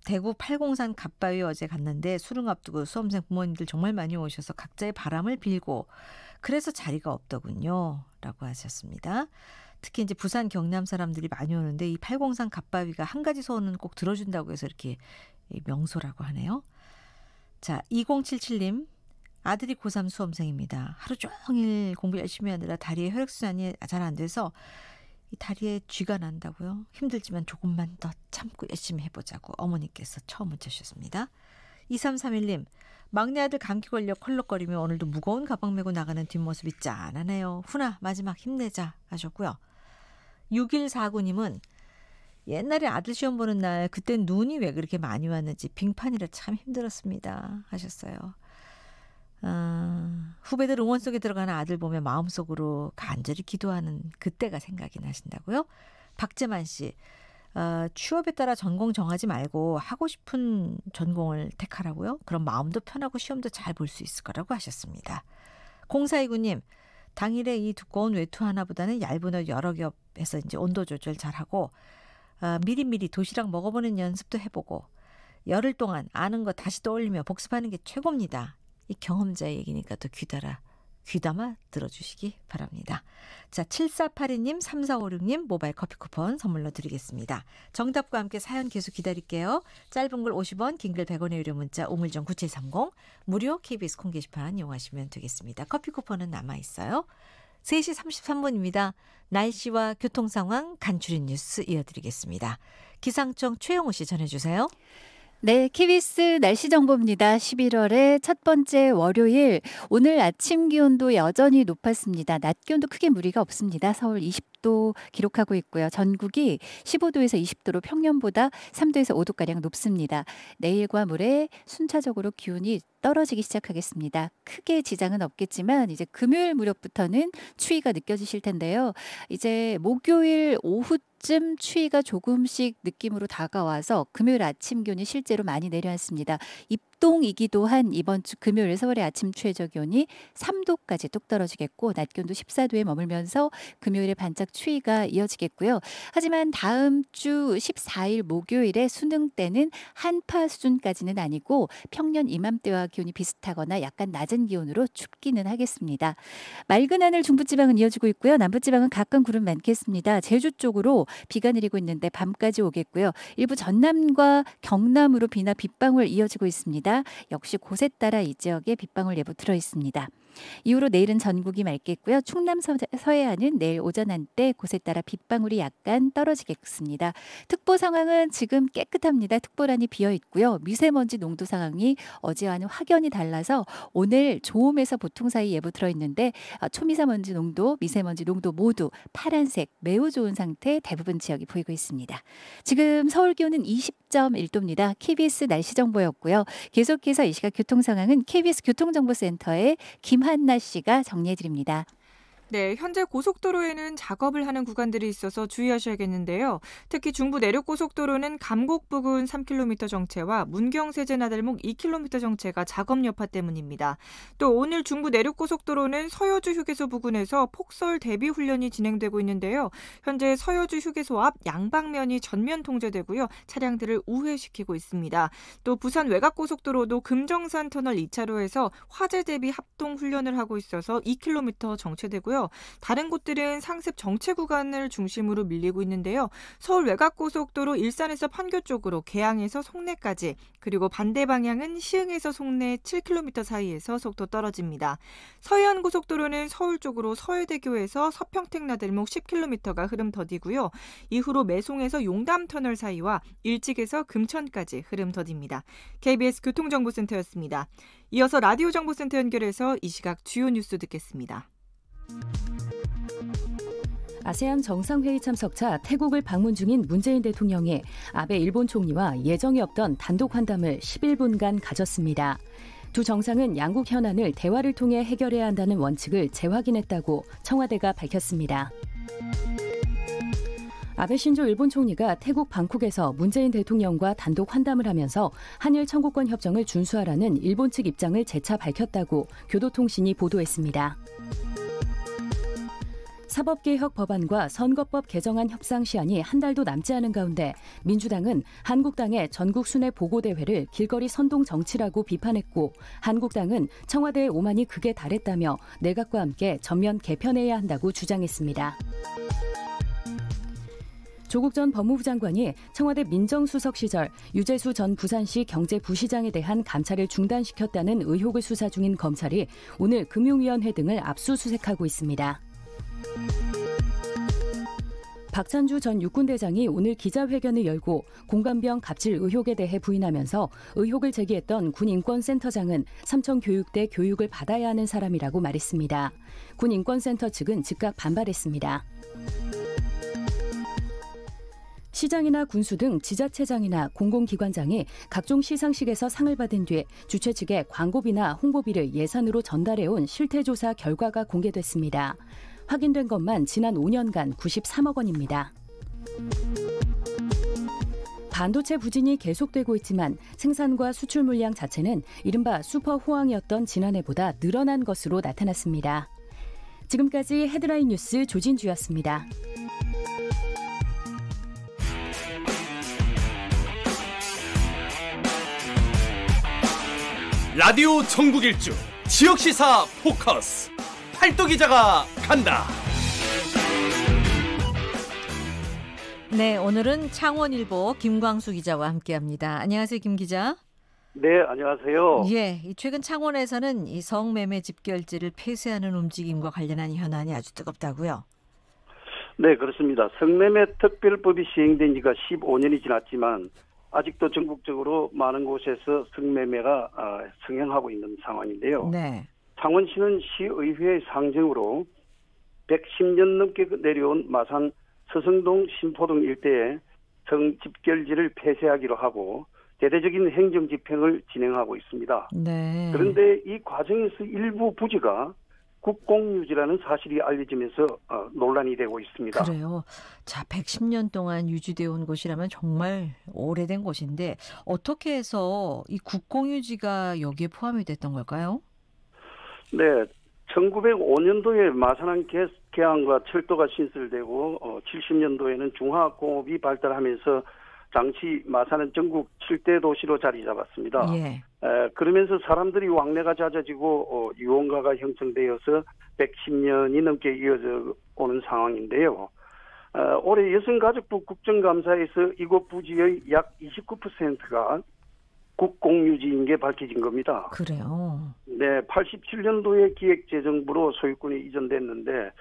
[SPEAKER 1] 대구 팔공산 갓바위 어제 갔는데 수능 앞두고 수험생 부모님들 정말 많이 오셔서 각자의 바람을 빌고 그래서 자리가 없더군요 라고 하셨습니다. 특히 이제 부산 경남 사람들이 많이 오는데 이 팔공산 갓바위가 한 가지 소원은 꼭 들어준다고 해서 이렇게 명소라고 하네요. 자, 2077님, 아들이 고3 수험생입니다. 하루 종일 공부 열심히 하느라 다리에 혈액순환이 잘 안 돼서 이 다리에 쥐가 난다고요. 힘들지만 조금만 더 참고 열심히 해보자고 어머니께서 처음 문자 주셨습니다. 2331님, 막내 아들 감기 걸려 컬럭거리며 오늘도 무거운 가방 메고 나가는 뒷모습이 짠하네요. 훈아, 마지막 힘내자 하셨고요. 6149님은 옛날에 아들 시험 보는 날 그땐 눈이 왜 그렇게 많이 왔는지 빙판이라 참 힘들었습니다 하셨어요. 후배들 응원 속에 들어가는 아들 보며 마음속으로 간절히 기도하는 그때가 생각이 나신다고요? 박재만 씨, 취업에 따라 전공 정하지 말고 하고 싶은 전공을 택하라고요? 그럼 마음도 편하고 시험도 잘 볼 수 있을 거라고 하셨습니다. 0429님, 당일에 이 두꺼운 외투 하나보다는 얇은 옷 여러 겹해서 이제 온도 조절 잘하고 미리미리 도시락 먹어보는 연습도 해보고 열흘 동안 아는 거 다시 떠올리며 복습하는 게 최고입니다. 이 경험자의 얘기니까 또 귀담아 들어주시기 바랍니다. 자, 7482님, 3456님 모바일 커피 쿠폰 선물로 드리겠습니다. 정답과 함께 사연 계속 기다릴게요. 짧은 글 50원, 긴 글 100원의 유료 문자 우물정 9730, 무료 KBS 콩 게시판 이용하시면 되겠습니다. 커피 쿠폰은 남아있어요. 3시 33분입니다. 날씨와 교통 상황 간추린 뉴스 이어드리겠습니다. 기상청 최영호 씨 전해주세요.
[SPEAKER 18] 네, KBS 날씨 정보입니다. 11월의 첫 번째 월요일, 오늘 아침 기온도 여전히 높았습니다. 낮 기온도 크게 무리가 없습니다. 서울 20도 기록하고 있고요. 전국이 15도에서 20도로 평년보다 3도에서 5도가량 높습니다. 내일과 모레 순차적으로 기온이 떨어지기 시작하겠습니다. 크게 지장은 없겠지만 이제 금요일 무렵부터는 추위가 느껴지실 텐데요. 이제 목요일 오후쯤 추위가 조금씩 느낌으로 다가와서 금요일 아침 기온이 실제로 많이 내려앉습니다. 입동이기도 한 이번 주 금요일 서울의 아침 최저 기온이 3도까지 뚝 떨어지겠고 낮 기온도 14도에 머물면서 금요일에 반짝 추위가 이어지겠고요. 하지만 다음 주 14일 목요일에 수능 때는 한파 수준까지는 아니고 평년 이맘때와 기온이 비슷하거나 약간 낮은 기온으로 춥기는 하겠습니다. 맑은 하늘 중부지방은 이어지고 있고요. 남부지방은 가끔 구름 많겠습니다. 제주 쪽으로 비가 내리고 있는데 밤까지 오겠고요. 일부 전남과 경남으로 비나 빗방울 이어지고 있습니다. 역시 곳에 따라 이 지역에 빗방울 예보 들어 있습니다. 이후로 내일은 전국이 맑겠고요. 충남 서해안은 내일 오전 한때 곳에 따라 빗방울이 약간 떨어지겠습니다. 특보 상황은 지금 깨끗합니다. 특보란이 비어 있고요. 미세먼지 농도 상황이 어제와는 확연히 달라서 오늘 좋음에서 보통 사이 예보 들어있는데 초미세먼지 농도, 미세먼지 농도 모두 파란색 매우 좋은 상태 대부분 지역이 보이고 있습니다. 지금 서울 기온은 20. 20.1도입니다. KBS 날씨 정보였고요. 계속해서 이 시각 교통 상황은 KBS 교통정보센터의 김한나 씨가 정리해 드립니다.
[SPEAKER 19] 네, 현재 고속도로에는 작업을 하는 구간들이 있어서 주의하셔야겠는데요. 특히 중부 내륙고속도로는 감곡 부근 3km 정체와 문경세제 나들목 2km 정체가 작업 여파 때문입니다. 또 오늘 중부 내륙고속도로는 서여주 휴게소 부근에서 폭설 대비 훈련이 진행되고 있는데요. 현재 서여주 휴게소 앞 양방면이 전면 통제되고요. 차량들을 우회시키고 있습니다. 또 부산 외곽고속도로도 금정산 터널 2차로에서 화재 대비 합동 훈련을 하고 있어서 2km 정체되고요. 다른 곳들은 상습 정체 구간을 중심으로 밀리고 있는데요. 서울 외곽고속도로 일산에서 판교 쪽으로 계양에서 송내까지, 그리고 반대 방향은 시흥에서 송내 7km 사이에서 속도 떨어집니다. 서해안고속도로는 서울 쪽으로 서해대교에서 서평택 나들목 10km가 흐름 더디고요. 이후로 매송에서 용담터널 사이와 일찍에서 금천까지 흐름 더딥니다. KBS 교통정보센터였습니다. 이어서 라디오 정보센터 연결해서 이 시각 주요 뉴스 듣겠습니다.
[SPEAKER 20] 아세안 정상회의 참석차 태국을 방문 중인 문재인 대통령이 아베 일본 총리와 예정이 없던 단독 환담을 11분간 가졌습니다. 두 정상은 양국 현안을 대화를 통해 해결해야 한다는 원칙을 재확인했다고 청와대가 밝혔습니다. 아베 신조 일본 총리가 태국 방콕에서 문재인 대통령과 단독 환담을 하면서 한일 청구권 협정을 준수하라는 일본 측 입장을 재차 밝혔다고 교도통신이 보도했습니다. 사법개혁 법안과 선거법 개정안 협상 시한이 한 달도 남지 않은 가운데 민주당은 한국당의 전국 순회 보고대회를 길거리 선동 정치라고 비판했고, 한국당은 청와대의 오만이 극에 달했다며 내각과 함께 전면 개편해야 한다고 주장했습니다. 조국 전 법무부 장관이 청와대 민정수석 시절 유재수 전 부산시 경제부시장에 대한 감찰을 중단시켰다는 의혹을 수사 중인 검찰이 오늘 금융위원회 등을 압수수색하고 있습니다. 박찬주 전 육군대장이 오늘 기자회견을 열고 공관병 갑질 의혹에 대해 부인하면서 의혹을 제기했던 군인권센터장은 삼청교육대 교육을 받아야 하는 사람이라고 말했습니다. 군인권센터 측은 즉각 반발했습니다. 시장이나 군수 등 지자체장이나 공공기관장이 각종 시상식에서 상을 받은 뒤 주최 측에 광고비나 홍보비를 예산으로 전달해온 실태조사 결과가 공개됐습니다. 확인된 것만 지난 5년간 93억 원입니다. 반도체 부진이 계속되고 있지만 생산과 수출 물량 자체는 이른바 슈퍼 호황이었던 지난해보다 늘어난 것으로 나타났습니다. 지금까지 헤드라인 뉴스 조진주였습니다.
[SPEAKER 2] 라디오 전국일주 지역시사 포커스 팔도기자가 간다.
[SPEAKER 1] 네, 오늘은 창원일보 김광수 기자와 함께합니다. 안녕하세요, 김 기자.
[SPEAKER 21] 네, 안녕하세요.
[SPEAKER 1] 예, 최근 창원에서는 이 성매매 집결지를 폐쇄하는 움직임과 관련한 현안이 아주 뜨겁다고요?
[SPEAKER 21] 네, 그렇습니다. 성매매 특별법이 시행된 지가 15년이 지났지만 아직도 전국적으로 많은 곳에서 성매매가 성행하고 있는 상황인데요.
[SPEAKER 1] 네.
[SPEAKER 21] 창원시는 시의회의 상정으로 110년 넘게 내려온 마산 서성동 신포동 일대에 성집결지를 폐쇄하기로 하고 대대적인 행정집행을 진행하고 있습니다.
[SPEAKER 1] 네.
[SPEAKER 21] 그런데 이 과정에서 일부 부지가 국공유지라는 사실이 알려지면서 논란이 되고 있습니다.
[SPEAKER 1] 그래요. 자, 110년 동안 유지되어 온 곳이라면 정말 오래된 곳인데 어떻게 해서 이 국공유지가 여기에 포함이 됐던 걸까요?
[SPEAKER 21] 네, 1905년도에 마산항 개항과 철도가 신설되고 70년도에는 중화공업이 발달하면서 당시 마산은 전국 7대 도시로 자리 잡았습니다.
[SPEAKER 1] 예.
[SPEAKER 21] 그러면서 사람들이 왕래가 잦아지고 유흥가가 형성되어서 110년이 넘게 이어져 오는 상황인데요. 올해 여성가족부 국정감사에서 이곳 부지의 약 29%가 국공유지인 게 밝혀진 겁니다.
[SPEAKER 1] 그래요?
[SPEAKER 21] 네, 87년도에 기획재정부로 소유권이 이전됐는데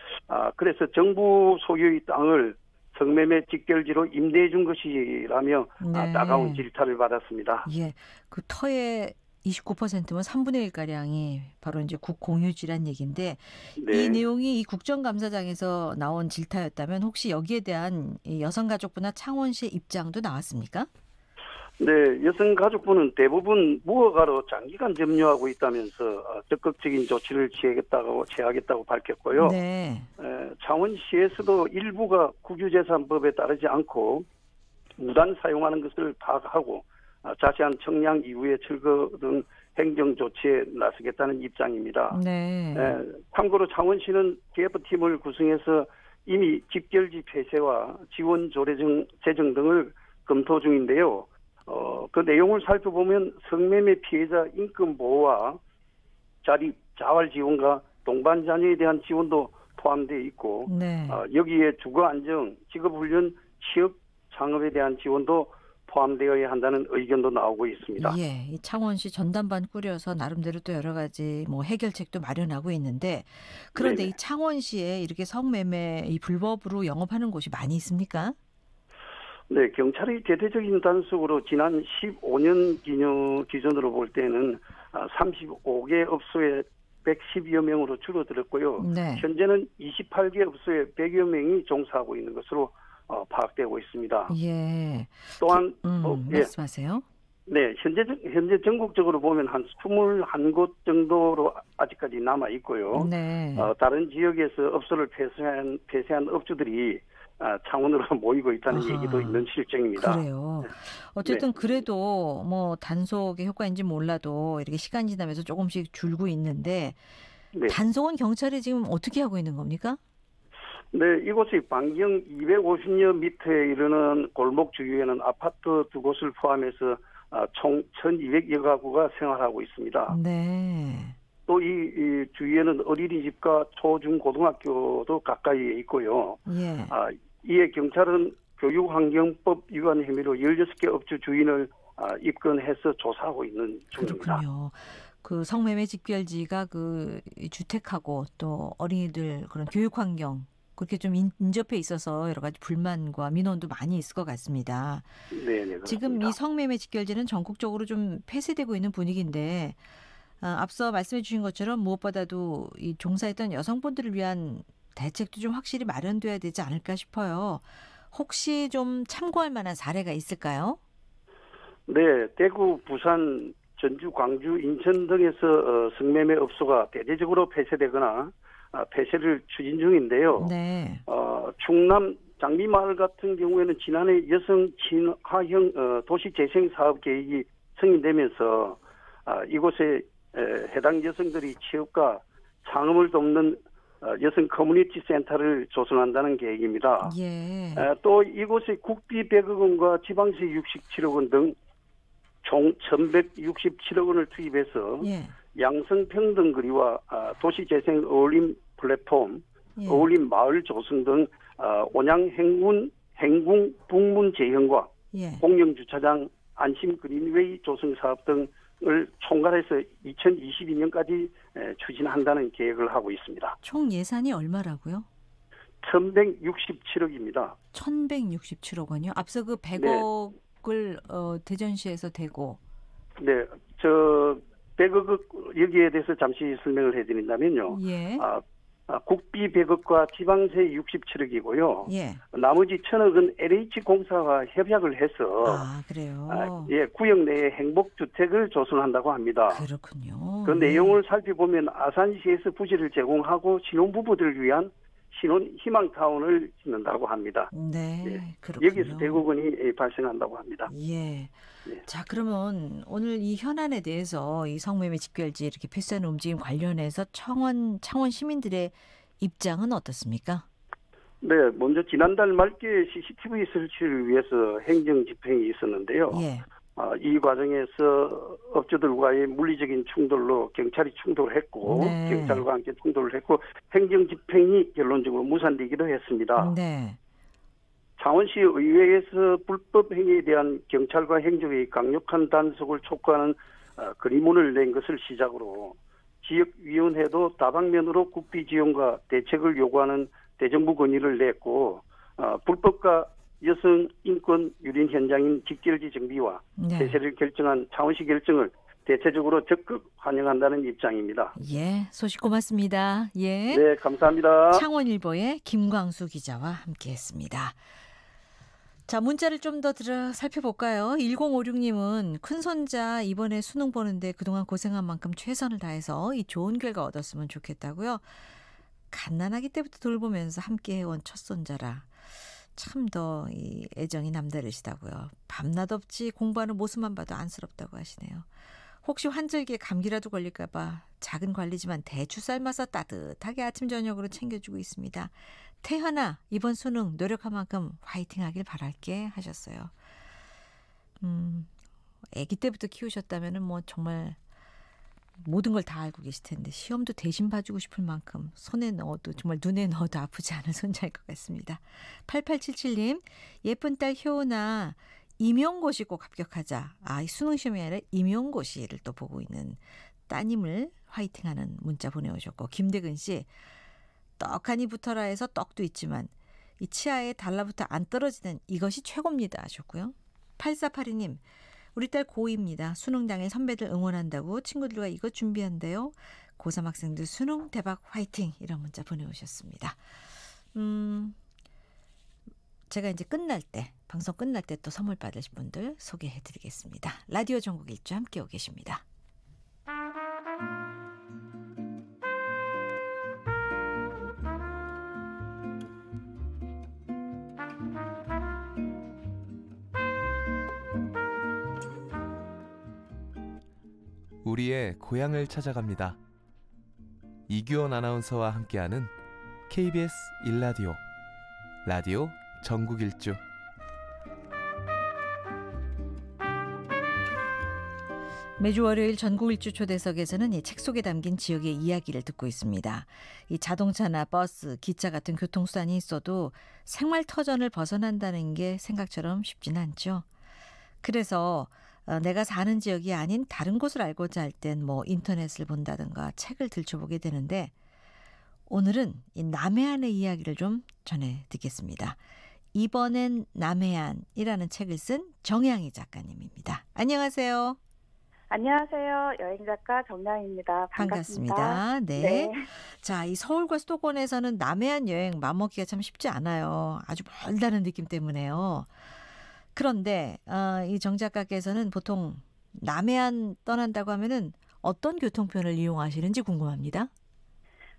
[SPEAKER 21] 그래서 정부 소유의 땅을 성매매 직결지로 임대해 준 것이라며
[SPEAKER 1] 네.
[SPEAKER 21] 따가운 질타를 받았습니다.
[SPEAKER 1] 예, 그 터의 29%면 3분의 1가량이 바로 이제 국공유지란 얘기인데
[SPEAKER 21] 네.
[SPEAKER 1] 이 내용이 이 국정감사장에서 나온 질타였다면 혹시 여기에 대한 여성가족부나 창원시의 입장도 나왔습니까?
[SPEAKER 21] 네, 여성가족부는 대부분 무허가로 장기간 점유하고 있다면서 적극적인 조치를 취하겠다고 밝혔고요.
[SPEAKER 1] 네.
[SPEAKER 21] 창원시에서도 일부가 국유재산법에 따르지 않고 무단 사용하는 것을 파악하고 자세한 청량 이후에 철거 등 행정 조치에 나서겠다는 입장입니다.
[SPEAKER 1] 네.
[SPEAKER 21] 참고로 창원시는 TF팀을 구성해서 이미 집결지 폐쇄와 지원 재정 등을 검토 중인데요. 그 내용을 살펴보면 성매매 피해자 인권 보호와 자활 지원과 동반 자녀에 대한 지원도 포함되어 있고
[SPEAKER 1] 네.
[SPEAKER 21] 여기에 주거 안정, 직업 훈련, 취업 창업에 대한 지원도 포함되어야 한다는 의견도 나오고 있습니다.
[SPEAKER 1] 예, 이 창원시 전담반 꾸려서 나름대로 또 여러 가지 뭐 해결책도 마련하고 있는데 그런데 네네. 이 창원시에 이렇게 성매매 이 불법으로 영업하는 곳이 많이 있습니까?
[SPEAKER 21] 네, 경찰의 대대적인 단속으로 지난 15년 기준으로 볼 때는 35개 업소에 110여 명으로 줄어들었고요. 네. 현재는 28개 업소에 100여 명이 종사하고 있는 것으로 파악되고 있습니다.
[SPEAKER 1] 예.
[SPEAKER 21] 또한
[SPEAKER 1] 말씀하세요.
[SPEAKER 21] 네, 현재 전국적으로 보면 한 21곳 정도로 아직까지 남아 있고요.
[SPEAKER 1] 네.
[SPEAKER 21] 다른 지역에서 업소를 폐쇄한 업주들이 창원으로 모이고 있다는 얘기도 있는 실정입니다.
[SPEAKER 1] 그래요. 어쨌든 네. 그래도 뭐 단속의 효과인지 몰라도 이렇게 시간이 지나면서 조금씩 줄고 있는데 네. 단속은 경찰이 지금 어떻게 하고 있는 겁니까?
[SPEAKER 21] 네, 이곳의 반경 250여 미터에 이르는 골목 주위에는 아파트 2곳을 포함해서 총 1,200여 가구가 생활하고 있습니다.
[SPEAKER 1] 네.
[SPEAKER 21] 또 이 주위에는 어린이집과 초중고등학교도 가까이에 있고요.
[SPEAKER 1] 예.
[SPEAKER 21] 이에 경찰은 교육환경법 위반 혐의로 16개 업주 주인을 입건해서 조사하고 있는 중입니다.
[SPEAKER 1] 그렇군요. 그 성매매 집결지가 그 주택하고 또 어린이들 그런 교육환경 그렇게 좀 인접해 있어서 여러 가지 불만과 민원도 많이 있을 것 같습니다.
[SPEAKER 21] 네,
[SPEAKER 1] 지금 이 성매매 집결지는 전국적으로 좀 폐쇄되고 있는 분위기인데 앞서 말씀해 주신 것처럼 무엇보다도 이 종사했던 여성분들을 위한 대책도 좀 확실히 마련돼야 되지 않을까 싶어요. 혹시 좀 참고할 만한 사례가 있을까요?
[SPEAKER 21] 네, 대구, 부산, 전주, 광주, 인천 등에서 성매매 업소가 대대적으로 폐쇄되거나 폐쇄를 추진 중인데요.
[SPEAKER 1] 네.
[SPEAKER 21] 충남 장미마을 같은 경우에는 지난해 여성 친화형 도시재생 사업 계획이 승인되면서 이곳에 해당 여성들이 취업과 창업을 돕는 여성 커뮤니티 센터를 조성한다는 계획입니다.
[SPEAKER 1] 예.
[SPEAKER 21] 또 이곳에 국비 100억 원과 지방세 67억 원 등 총 1,167억 원을 투입해서
[SPEAKER 1] 예.
[SPEAKER 21] 양성평등거리와 도시재생 어울림 플랫폼,
[SPEAKER 1] 예.
[SPEAKER 21] 어울림 마을 조성 등 온양 행궁 북문 재형과
[SPEAKER 1] 예.
[SPEAKER 21] 공영주차장 안심 그린웨이 조성 사업 등을 총괄해서 2022년까지 추진한다는 계획을 하고 있습니다.
[SPEAKER 1] 총 예산이 얼마라고요?
[SPEAKER 21] 1,167억입니다.
[SPEAKER 1] 1,167억 원이요? 앞서 그 100억을 대전시에서 대고.
[SPEAKER 21] 네, 저 100억 여기에 대해서 잠시 설명을 해드린다면요.
[SPEAKER 1] 예.
[SPEAKER 21] 국비 100억과 지방세 67억이고요.
[SPEAKER 1] 예.
[SPEAKER 21] 나머지 1,000억은 LH공사와 협약을 해서
[SPEAKER 1] 그래요.
[SPEAKER 21] 예, 구역 내에 행복주택을 조성한다고 합니다.
[SPEAKER 1] 그렇군요.
[SPEAKER 21] 그 내용을 살펴보면 아산시에서 부지를 제공하고 신혼부부들을 위한 신혼 희망타운을 짓는다고 합니다.
[SPEAKER 1] 네,
[SPEAKER 21] 예.
[SPEAKER 1] 그렇군요.
[SPEAKER 21] 여기서 100억 원이 발생한다고 합니다.
[SPEAKER 1] 예.
[SPEAKER 21] 네.
[SPEAKER 1] 자, 그러면 오늘 이 현안에 대해서 이 성매매 집결지 이렇게 폐쇄하는 움직임 관련해서 창원 시민들의 입장은 어떻습니까?
[SPEAKER 21] 네, 먼저 지난달 말기에 CCTV 설치를 위해서 행정 집행이 있었는데요.
[SPEAKER 1] 예.
[SPEAKER 21] 이 과정에서 업주들과의 물리적인 충돌로 경찰이 충돌을 했고
[SPEAKER 1] 네.
[SPEAKER 21] 경찰과 함께 충돌을 했고 행정 집행이 결론적으로 무산되기도 했습니다.
[SPEAKER 1] 네.
[SPEAKER 21] 창원시 의회에서 불법 행위에 대한 경찰과 행정의 강력한 단속을 촉구하는 건의문을 낸 것을 시작으로 지역위원회도 다방면으로 국비 지원과 대책을 요구하는 대정부 건의를 냈고 불법과 여성 인권 유린 현장인 집결지 정비와 폐쇄를 결정한 창원시 결정을 대체적으로 적극 환영한다는 입장입니다.
[SPEAKER 1] 예, 소식 고맙습니다. 예.
[SPEAKER 21] 네, 감사합니다.
[SPEAKER 1] 창원일보의 김광수 기자와 함께했습니다. 자, 문자를 좀 더 살펴볼까요? 1056님은 큰손자 이번에 수능 보는데 그동안 고생한 만큼 최선을 다해서 이 좋은 결과 얻었으면 좋겠다고요. 갓난아기 때부터 돌보면서 함께 해온 첫손자라 참 더 이 애정이 남다르시다고요. 밤낮 없이 공부하는 모습만 봐도 안쓰럽다고 하시네요. 혹시 환절기에 감기라도 걸릴까 봐 작은 관리지만 대추 삶아서 따뜻하게 아침 저녁으로 챙겨주고 있습니다. 태현아, 이번 수능 노력한 만큼 화이팅 하길 바랄게 하셨어요. 아기 때부터 키우셨다면 뭐 정말 모든 걸 다 알고 계실 텐데 시험도 대신 봐주고 싶을 만큼 손에 넣어도 정말 눈에 넣어도 아프지 않은 손자일 것 같습니다. 8877님, 예쁜 딸 효은아, 임용고시 꼭 합격하자. 이 수능 시험이 아니라 임용고시를 또 보고 있는 따님을 화이팅하는 문자 보내오셨고, 김대근 씨, 떡하니 붙어라 해서 떡도 있지만 이 치아에 달라붙어 안 떨어지는 이것이 최고입니다 하셨고요. 8482님, 우리 딸 고2입니다. 수능 당일 선배들 응원한다고 친구들과 이것 준비한대요. 고3 학생들 수능 대박 화이팅, 이런 문자 보내오셨습니다. 제가 이제 방송 끝날 때 또 선물 받으실 분들 소개해드리겠습니다. 라디오 전국 일주 함께 오 계십니다.
[SPEAKER 3] 우리의 고향을 찾아갑니다. 이규원 아나운서와 함께하는 KBS 1라디오 라디오 전국 일주.
[SPEAKER 1] 매주 월요일 전국 일주 초대석에서는 이 책 속에 담긴 지역의 이야기를 듣고 있습니다. 이 자동차나 버스, 기차 같은 교통수단이 있어도 생활터전을 벗어난다는 게 생각처럼 쉽진 않죠. 그래서 내가 사는 지역이 아닌 다른 곳을 알고자 할 땐 뭐 인터넷을 본다든가 책을 들춰보게 되는데, 오늘은 이 남해안의 이야기를 좀 전해 듣겠습니다. 이번엔 남해안이라는 책을 쓴 정향희 작가님입니다. 안녕하세요.
[SPEAKER 22] 안녕하세요. 여행작가 정향희입니다. 반갑습니다.
[SPEAKER 1] 네. 자, 이 서울과 수도권에서는 남해안 여행 맘먹기가 참 쉽지 않아요. 아주 멀다는 느낌 때문에요. 그런데 이 정 작가께서는 보통 남해안 떠난다고 하면은 어떤 교통편을 이용하시는지 궁금합니다.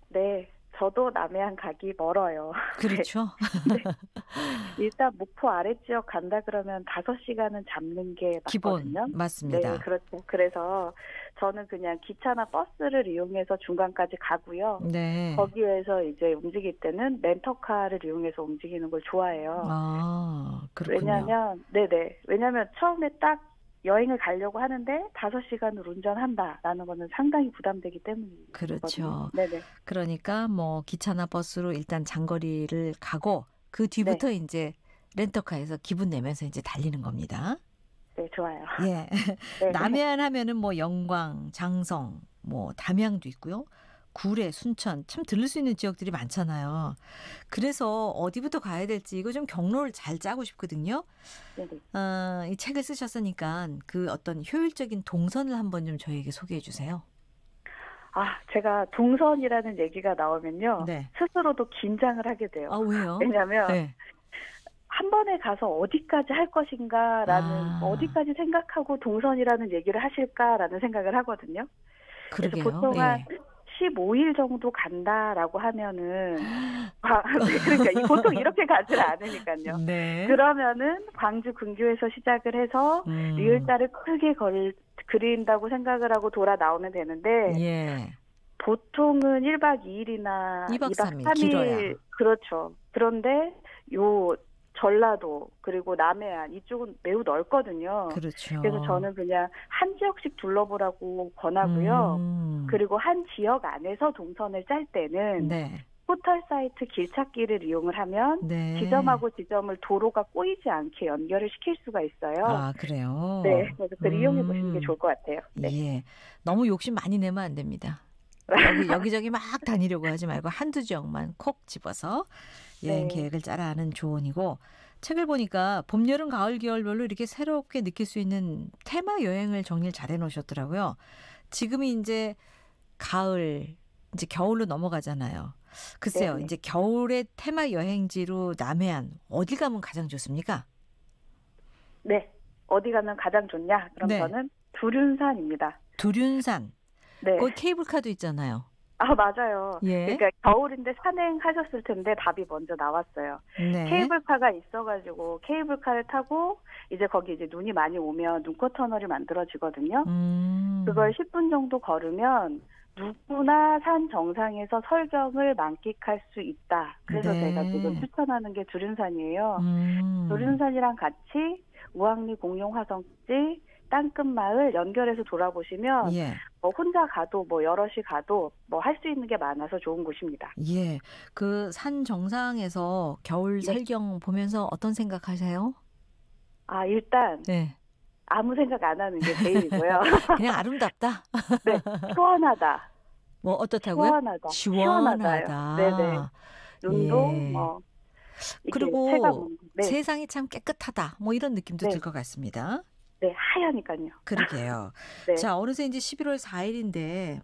[SPEAKER 22] 네, 저도 남해안 가기 멀어요.
[SPEAKER 1] 그렇죠.
[SPEAKER 22] 네. 일단 목포 아랫지역 간다 그러면 5시간은 잡는 게
[SPEAKER 1] 기본,
[SPEAKER 22] 맞거든요.
[SPEAKER 1] 맞습니다.
[SPEAKER 22] 네, 그렇죠. 그래서 저는 그냥 기차나 버스를 이용해서 중간까지 가고요.
[SPEAKER 1] 네.
[SPEAKER 22] 거기에서 이제 움직일 때는 렌터카를 이용해서 움직이는 걸 좋아해요.
[SPEAKER 1] 그렇군요.
[SPEAKER 22] 왜냐면 처음에 딱 여행을 가려고 하는데 5시간을 운전한다라는 거는 상당히 부담되기 때문이거든요.
[SPEAKER 1] 그렇죠.
[SPEAKER 22] 네네.
[SPEAKER 1] 그러니까 뭐 기차나 버스로 일단 장거리를 가고 그 뒤부터 이제 렌터카에서 기분 내면서 이제 달리는 겁니다.
[SPEAKER 22] 네, 좋아요.
[SPEAKER 1] 예.
[SPEAKER 22] 네.
[SPEAKER 1] 남해안 하면은 뭐 영광, 장성, 뭐 담양도 있고요. 구례, 순천 참 들를 수 있는 지역들이 많잖아요. 그래서 어디부터 가야 될지 이거 좀 경로를 잘 짜고 싶거든요. 이 책을 쓰셨으니까 그 어떤 효율적인 동선을 한번 좀 저희에게 소개해 주세요.
[SPEAKER 22] 제가 동선이라는 얘기가 나오면요. 스스로도 긴장을 하게 돼요.
[SPEAKER 1] 왜요?
[SPEAKER 22] 왜냐하면 한 번에 가서 어디까지 할 것인가라는 어디까지 생각하고 동선이라는 얘기를 하실까라는 생각을 하거든요.
[SPEAKER 1] 그러게요.
[SPEAKER 22] 그래서 보통 한 15일 정도 간다라고 하면은 그러니까 보통 이렇게 가지를 않으니까요.
[SPEAKER 1] 네.
[SPEAKER 22] 그러면은 광주 근교에서 시작을 해서 리을자를 크게 그린다고 생각을 하고 돌아 나오면 되는데 보통은 1박 2일이나
[SPEAKER 1] 2박 3일
[SPEAKER 22] 3일
[SPEAKER 1] 길어야.
[SPEAKER 22] 그렇죠. 그런데 전라도 그리고 남해안 이쪽은 매우 넓거든요.
[SPEAKER 1] 그렇죠.
[SPEAKER 22] 그래서 저는 그냥 한 지역씩 둘러보라고 권하고요. 그리고 한 지역 안에서 동선을 짤 때는 포털 사이트 길찾기를 이용을 하면 지점하고 지점을 도로가 꼬이지 않게 연결을 시킬 수가 있어요.
[SPEAKER 1] 그래요?
[SPEAKER 22] 네. 그래서 그걸 이용해 보시는 게 좋을 것 같아요. 네.
[SPEAKER 1] 예. 너무 욕심 많이 내면 안 됩니다. 여기저기 막 다니려고 하지 말고 한두 지역만 콕 집어서 여행 계획을 짜라 하는 조언이고, 책을 보니까 봄, 여름, 가을, 겨울별로 이렇게 새롭게 느낄 수 있는 테마 여행을 정리를 잘 해놓으셨더라고요. 지금이 이제 가을, 이제 겨울로 넘어가잖아요. 글쎄요, 이제 겨울의 테마 여행지로 남해안 어딜 가면 가장 좋습니까?
[SPEAKER 22] 네. 어디 가면 가장 좋냐? 그럼
[SPEAKER 1] 네.
[SPEAKER 22] 저는 두륜산입니다.
[SPEAKER 1] 두륜산.
[SPEAKER 22] 네.
[SPEAKER 1] 거기 케이블카도 있잖아요.
[SPEAKER 22] 아, 맞아요.
[SPEAKER 1] 예.
[SPEAKER 22] 그러니까 겨울인데 산행하셨을 텐데 답이 먼저 나왔어요.
[SPEAKER 1] 네.
[SPEAKER 22] 케이블카가 있어가지고 케이블카를 타고 이제 거기 이제 눈이 많이 오면 눈꽃 터널이 만들어지거든요. 그걸 10분 정도 걸으면 누구나 산 정상에서 설경을 만끽할 수 있다. 그래서
[SPEAKER 1] 네.
[SPEAKER 22] 제가 지금 추천하는 게 두륜산이에요. 두륜산이랑 같이 우왕리 공룡화성지 땅끝마을 연결해서 돌아보시면
[SPEAKER 1] 예.
[SPEAKER 22] 혼자 가도 뭐 여럿이 가도 뭐 할 수 있는 게 많아서 좋은 곳입니다.
[SPEAKER 1] 예. 그 산 정상에서 겨울
[SPEAKER 22] 네.
[SPEAKER 1] 설경 보면서 어떤 생각하세요?
[SPEAKER 22] 아, 일단
[SPEAKER 1] 네.
[SPEAKER 22] 아무 생각 안 하는 게 제일이고요.
[SPEAKER 1] 그냥 아름답다.
[SPEAKER 22] 네, 시원하다.
[SPEAKER 1] 뭐 어떻다고요?
[SPEAKER 22] 시원하다.
[SPEAKER 1] 시원하다.
[SPEAKER 22] 네네. 눈도
[SPEAKER 1] 예.
[SPEAKER 22] 뭐 이게
[SPEAKER 1] 그리고
[SPEAKER 22] 체감, 네.
[SPEAKER 1] 세상이 참 깨끗하다. 뭐 이런 느낌도
[SPEAKER 22] 네.
[SPEAKER 1] 들 것 같습니다.
[SPEAKER 22] 네, 하얘니까요.
[SPEAKER 1] 그러게요.
[SPEAKER 22] 네.
[SPEAKER 1] 자, 어느새 이제 11월 4일인데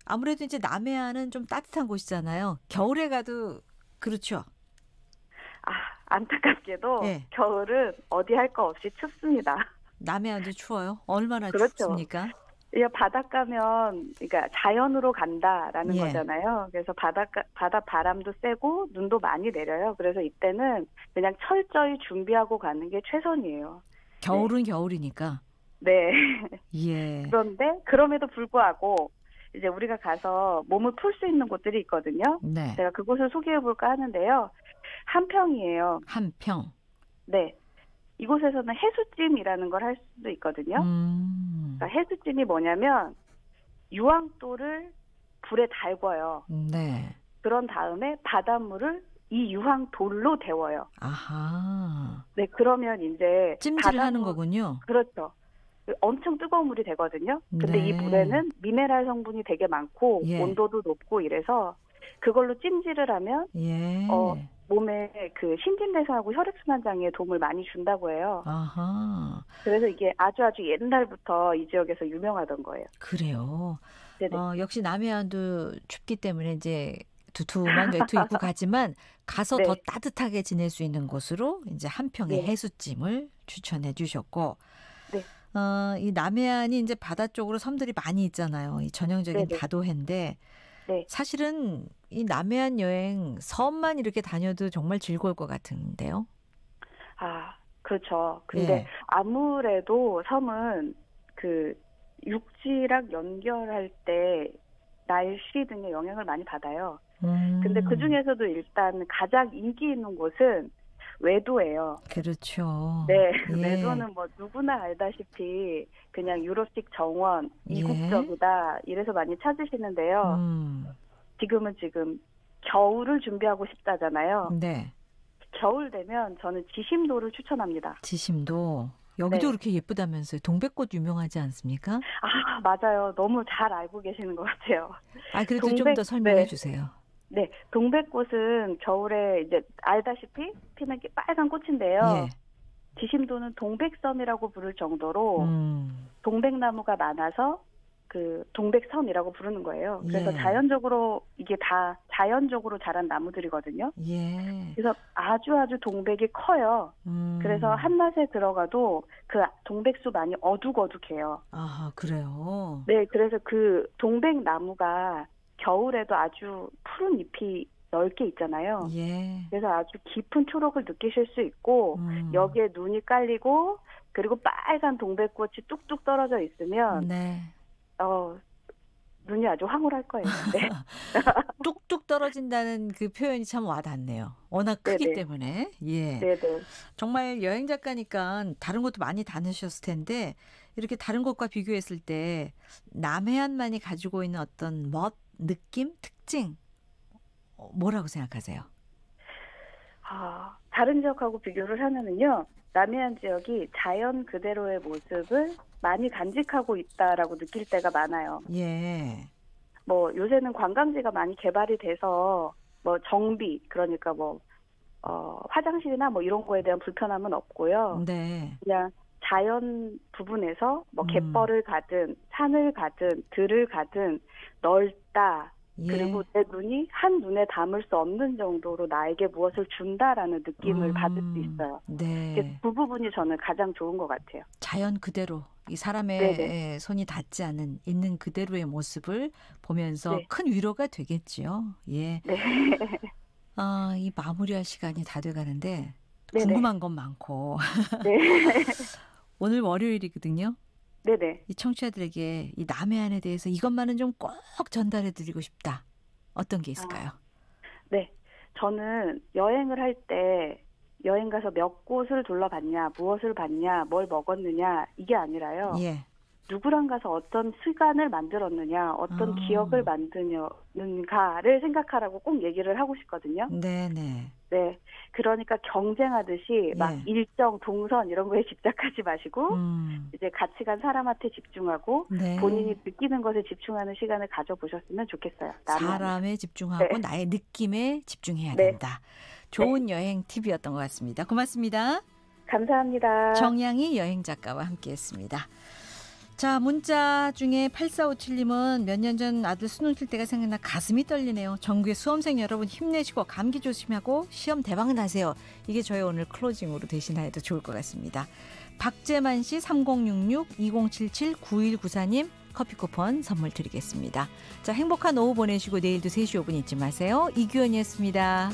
[SPEAKER 1] 아무래도 이제 남해안은 좀 따뜻한 곳이잖아요. 겨울에 가도 그렇죠.
[SPEAKER 22] 아, 안타깝게도
[SPEAKER 1] 네.
[SPEAKER 22] 겨울은 어디 할 거 없이 춥습니다.
[SPEAKER 1] 남해안도 추워요? 얼마나
[SPEAKER 22] 그렇죠.
[SPEAKER 1] 춥습니까?
[SPEAKER 22] 이 바닷가면 그러니까 자연으로 간다라는
[SPEAKER 1] 예.
[SPEAKER 22] 거잖아요. 그래서 바다 바람도 세고 눈도 많이 내려요. 그래서 이때는 그냥 철저히 준비하고 가는 게 최선이에요.
[SPEAKER 1] 겨울은 겨울이니까.
[SPEAKER 22] 네.
[SPEAKER 1] 예.
[SPEAKER 22] 그런데 그럼에도 불구하고 이제 우리가 가서 몸을 풀 수 있는 곳들이 있거든요.
[SPEAKER 1] 네.
[SPEAKER 22] 제가 그곳을 소개해 볼까 하는데요. 한평이에요.
[SPEAKER 1] 한평.
[SPEAKER 22] 네. 이곳에서는 해수찜이라는 걸 할 수도 있거든요. 그러니까 해수찜이 뭐냐면 유황돌을 불에 달궈요.
[SPEAKER 1] 네.
[SPEAKER 22] 그런 다음에 바닷물을 이 유황돌로 데워요.
[SPEAKER 1] 아하.
[SPEAKER 22] 네, 그러면 이제
[SPEAKER 1] 찜질을 하는 거군요.
[SPEAKER 22] 그렇죠. 엄청 뜨거운 물이 되거든요. 근데
[SPEAKER 1] 네.
[SPEAKER 22] 이 물에는 미네랄 성분이 되게 많고
[SPEAKER 1] 예.
[SPEAKER 22] 온도도 높고 이래서 그걸로 찜질을 하면
[SPEAKER 1] 예.
[SPEAKER 22] 몸에 그 신진대사하고 혈액순환장애에 도움을 많이 준다고 해요.
[SPEAKER 1] 아하.
[SPEAKER 22] 그래서 이게 아주 옛날부터 이 지역에서 유명하던 거예요.
[SPEAKER 1] 그래요.
[SPEAKER 22] 네네.
[SPEAKER 1] 역시 남해안도 춥기 때문에 이제 두툼한 외투 입고 가지만 가서
[SPEAKER 22] 네.
[SPEAKER 1] 더 따뜻하게 지낼 수 있는 곳으로 이제 한평의
[SPEAKER 22] 네.
[SPEAKER 1] 해수찜을 추천해 주셨고
[SPEAKER 22] 네.
[SPEAKER 1] 이 남해안이 이제 바다 쪽으로 섬들이 많이 있잖아요. 이 전형적인
[SPEAKER 22] 네네.
[SPEAKER 1] 다도해인데
[SPEAKER 22] 네.
[SPEAKER 1] 사실은 이 남해안 여행 섬만 이렇게 다녀도 정말 즐거울 것 같은데요.
[SPEAKER 22] 아, 그렇죠. 근데
[SPEAKER 1] 예.
[SPEAKER 22] 아무래도 섬은 그 육지랑 연결할 때 날씨 등의 영향을 많이 받아요. 근데 그 중에서도 일단 가장 인기 있는 곳은 외도예요.
[SPEAKER 1] 그렇죠.
[SPEAKER 22] 네,
[SPEAKER 1] 예.
[SPEAKER 22] 외도는 뭐 누구나 알다시피 그냥 유럽식 정원, 이국적이다 이래서 많이 찾으시는데요. 지금 겨울을 준비하고 싶다잖아요.
[SPEAKER 1] 네.
[SPEAKER 22] 겨울 되면 저는 지심도를 추천합니다.
[SPEAKER 1] 지심도. 여기도
[SPEAKER 22] 네.
[SPEAKER 1] 그렇게 예쁘다면서요. 동백꽃 유명하지 않습니까?
[SPEAKER 22] 아, 맞아요. 너무 잘 알고 계시는 것 같아요.
[SPEAKER 1] 아, 그래도 좀 더 설명해 주세요.
[SPEAKER 22] 네, 동백꽃은 겨울에 이제 알다시피 피는 게 빨간 꽃인데요.
[SPEAKER 1] 예.
[SPEAKER 22] 지심도는 동백섬이라고 부를 정도로 동백나무가 많아서 그 동백섬이라고 부르는 거예요. 그래서
[SPEAKER 1] 예.
[SPEAKER 22] 자연적으로 이게 다 자연적으로 자란 나무들이거든요.
[SPEAKER 1] 예.
[SPEAKER 22] 그래서 아주 동백이 커요. 그래서 한낮에 들어가도 그 동백수 많이 어둑어둑해요.
[SPEAKER 1] 아, 그래요?
[SPEAKER 22] 네, 그래서 그 동백나무가 겨울에도 아주 푸른 잎이 넓게 있잖아요.
[SPEAKER 1] 예.
[SPEAKER 22] 그래서 아주 깊은 초록을 느끼실 수 있고 여기에 눈이 깔리고 그리고 빨간 동백꽃이 뚝뚝 떨어져 있으면
[SPEAKER 1] 네.
[SPEAKER 22] 눈이 아주 황홀할 거예요. 네.
[SPEAKER 1] 뚝뚝 떨어진다는 그 표현이 참 와닿네요. 워낙 크기
[SPEAKER 22] 네네.
[SPEAKER 1] 때문에. 예.
[SPEAKER 22] 네네.
[SPEAKER 1] 정말 여행 작가니까 다른 곳도 많이 다니셨을 텐데 이렇게 다른 곳과 비교했을 때 남해안만이 가지고 있는 어떤 멋, 느낌, 특징 뭐라고 생각하세요?
[SPEAKER 22] 다른 지역하고 비교를 하면은요. 남해안 지역이 자연 그대로의 모습을 많이 간직하고 있다라고 느낄 때가 많아요.
[SPEAKER 1] 예.
[SPEAKER 22] 뭐 요새는 관광지가 많이 개발이 돼서 뭐 정비 그러니까 뭐 화장실이나 뭐 이런 거에 대한 불편함은 없고요.
[SPEAKER 1] 네.
[SPEAKER 22] 그냥 자연 부분에서 뭐 갯벌을 가든 산을 가든 들을 가든 넓다, 그리고 내 눈이 한 눈에 담을 수 없는 정도로 나에게 무엇을 준다라는 느낌을 받을 수 있어요.
[SPEAKER 1] 네.
[SPEAKER 22] 그 부분이 저는 가장 좋은 것 같아요.
[SPEAKER 1] 자연 그대로 이 사람의 손이 닿지 않은 있는 그대로의 모습을 보면서 큰 위로가 되겠지요. 예.
[SPEAKER 22] 네.
[SPEAKER 1] 이 마무리할 시간이 다 돼가는데 궁금한 건 많고.
[SPEAKER 22] 네.
[SPEAKER 1] 오늘 월요일이거든요.
[SPEAKER 22] 네네.
[SPEAKER 1] 이 청취자들에게 이 남해안에 대해서 이것만은 좀 꼭 전달해드리고 싶다. 어떤 게 있을까요?
[SPEAKER 22] 네. 저는 여행을 할 때 여행 가서 몇 곳을 둘러봤냐, 무엇을 봤냐, 뭘 먹었느냐 이게 아니라요.
[SPEAKER 1] 예.
[SPEAKER 22] 누구랑 가서 어떤 시간을 만들었느냐, 어떤 기억을 만드는가를 생각하라고 꼭 얘기를 하고 싶거든요.
[SPEAKER 1] 네네.
[SPEAKER 22] 네. 그러니까 경쟁하듯이 막 일정, 동선 이런 거에 집착하지 마시고 이제 같이 간 사람한테 집중하고 본인이 느끼는 것에 집중하는 시간을 가져보셨으면 좋겠어요.
[SPEAKER 1] 사람에 집중하고 나의 느낌에 집중해야 된다. 좋은 여행 팁이었던 것 같습니다. 고맙습니다.
[SPEAKER 22] 감사합니다.
[SPEAKER 1] 정양희 여행작가와 함께했습니다. 자, 문자 중에 8457님은 몇 년 전 아들 수능 칠 때가 생각나 가슴이 떨리네요. 전국의 수험생 여러분 힘내시고 감기 조심하고 시험 대박 나세요. 이게 저희 오늘 클로징으로 대신해도 좋을 것 같습니다. 박재만 씨 3066-2077-9194님 커피 쿠폰 선물 드리겠습니다. 자, 행복한 오후 보내시고 내일도 3시 5분 잊지 마세요. 이규현이었습니다.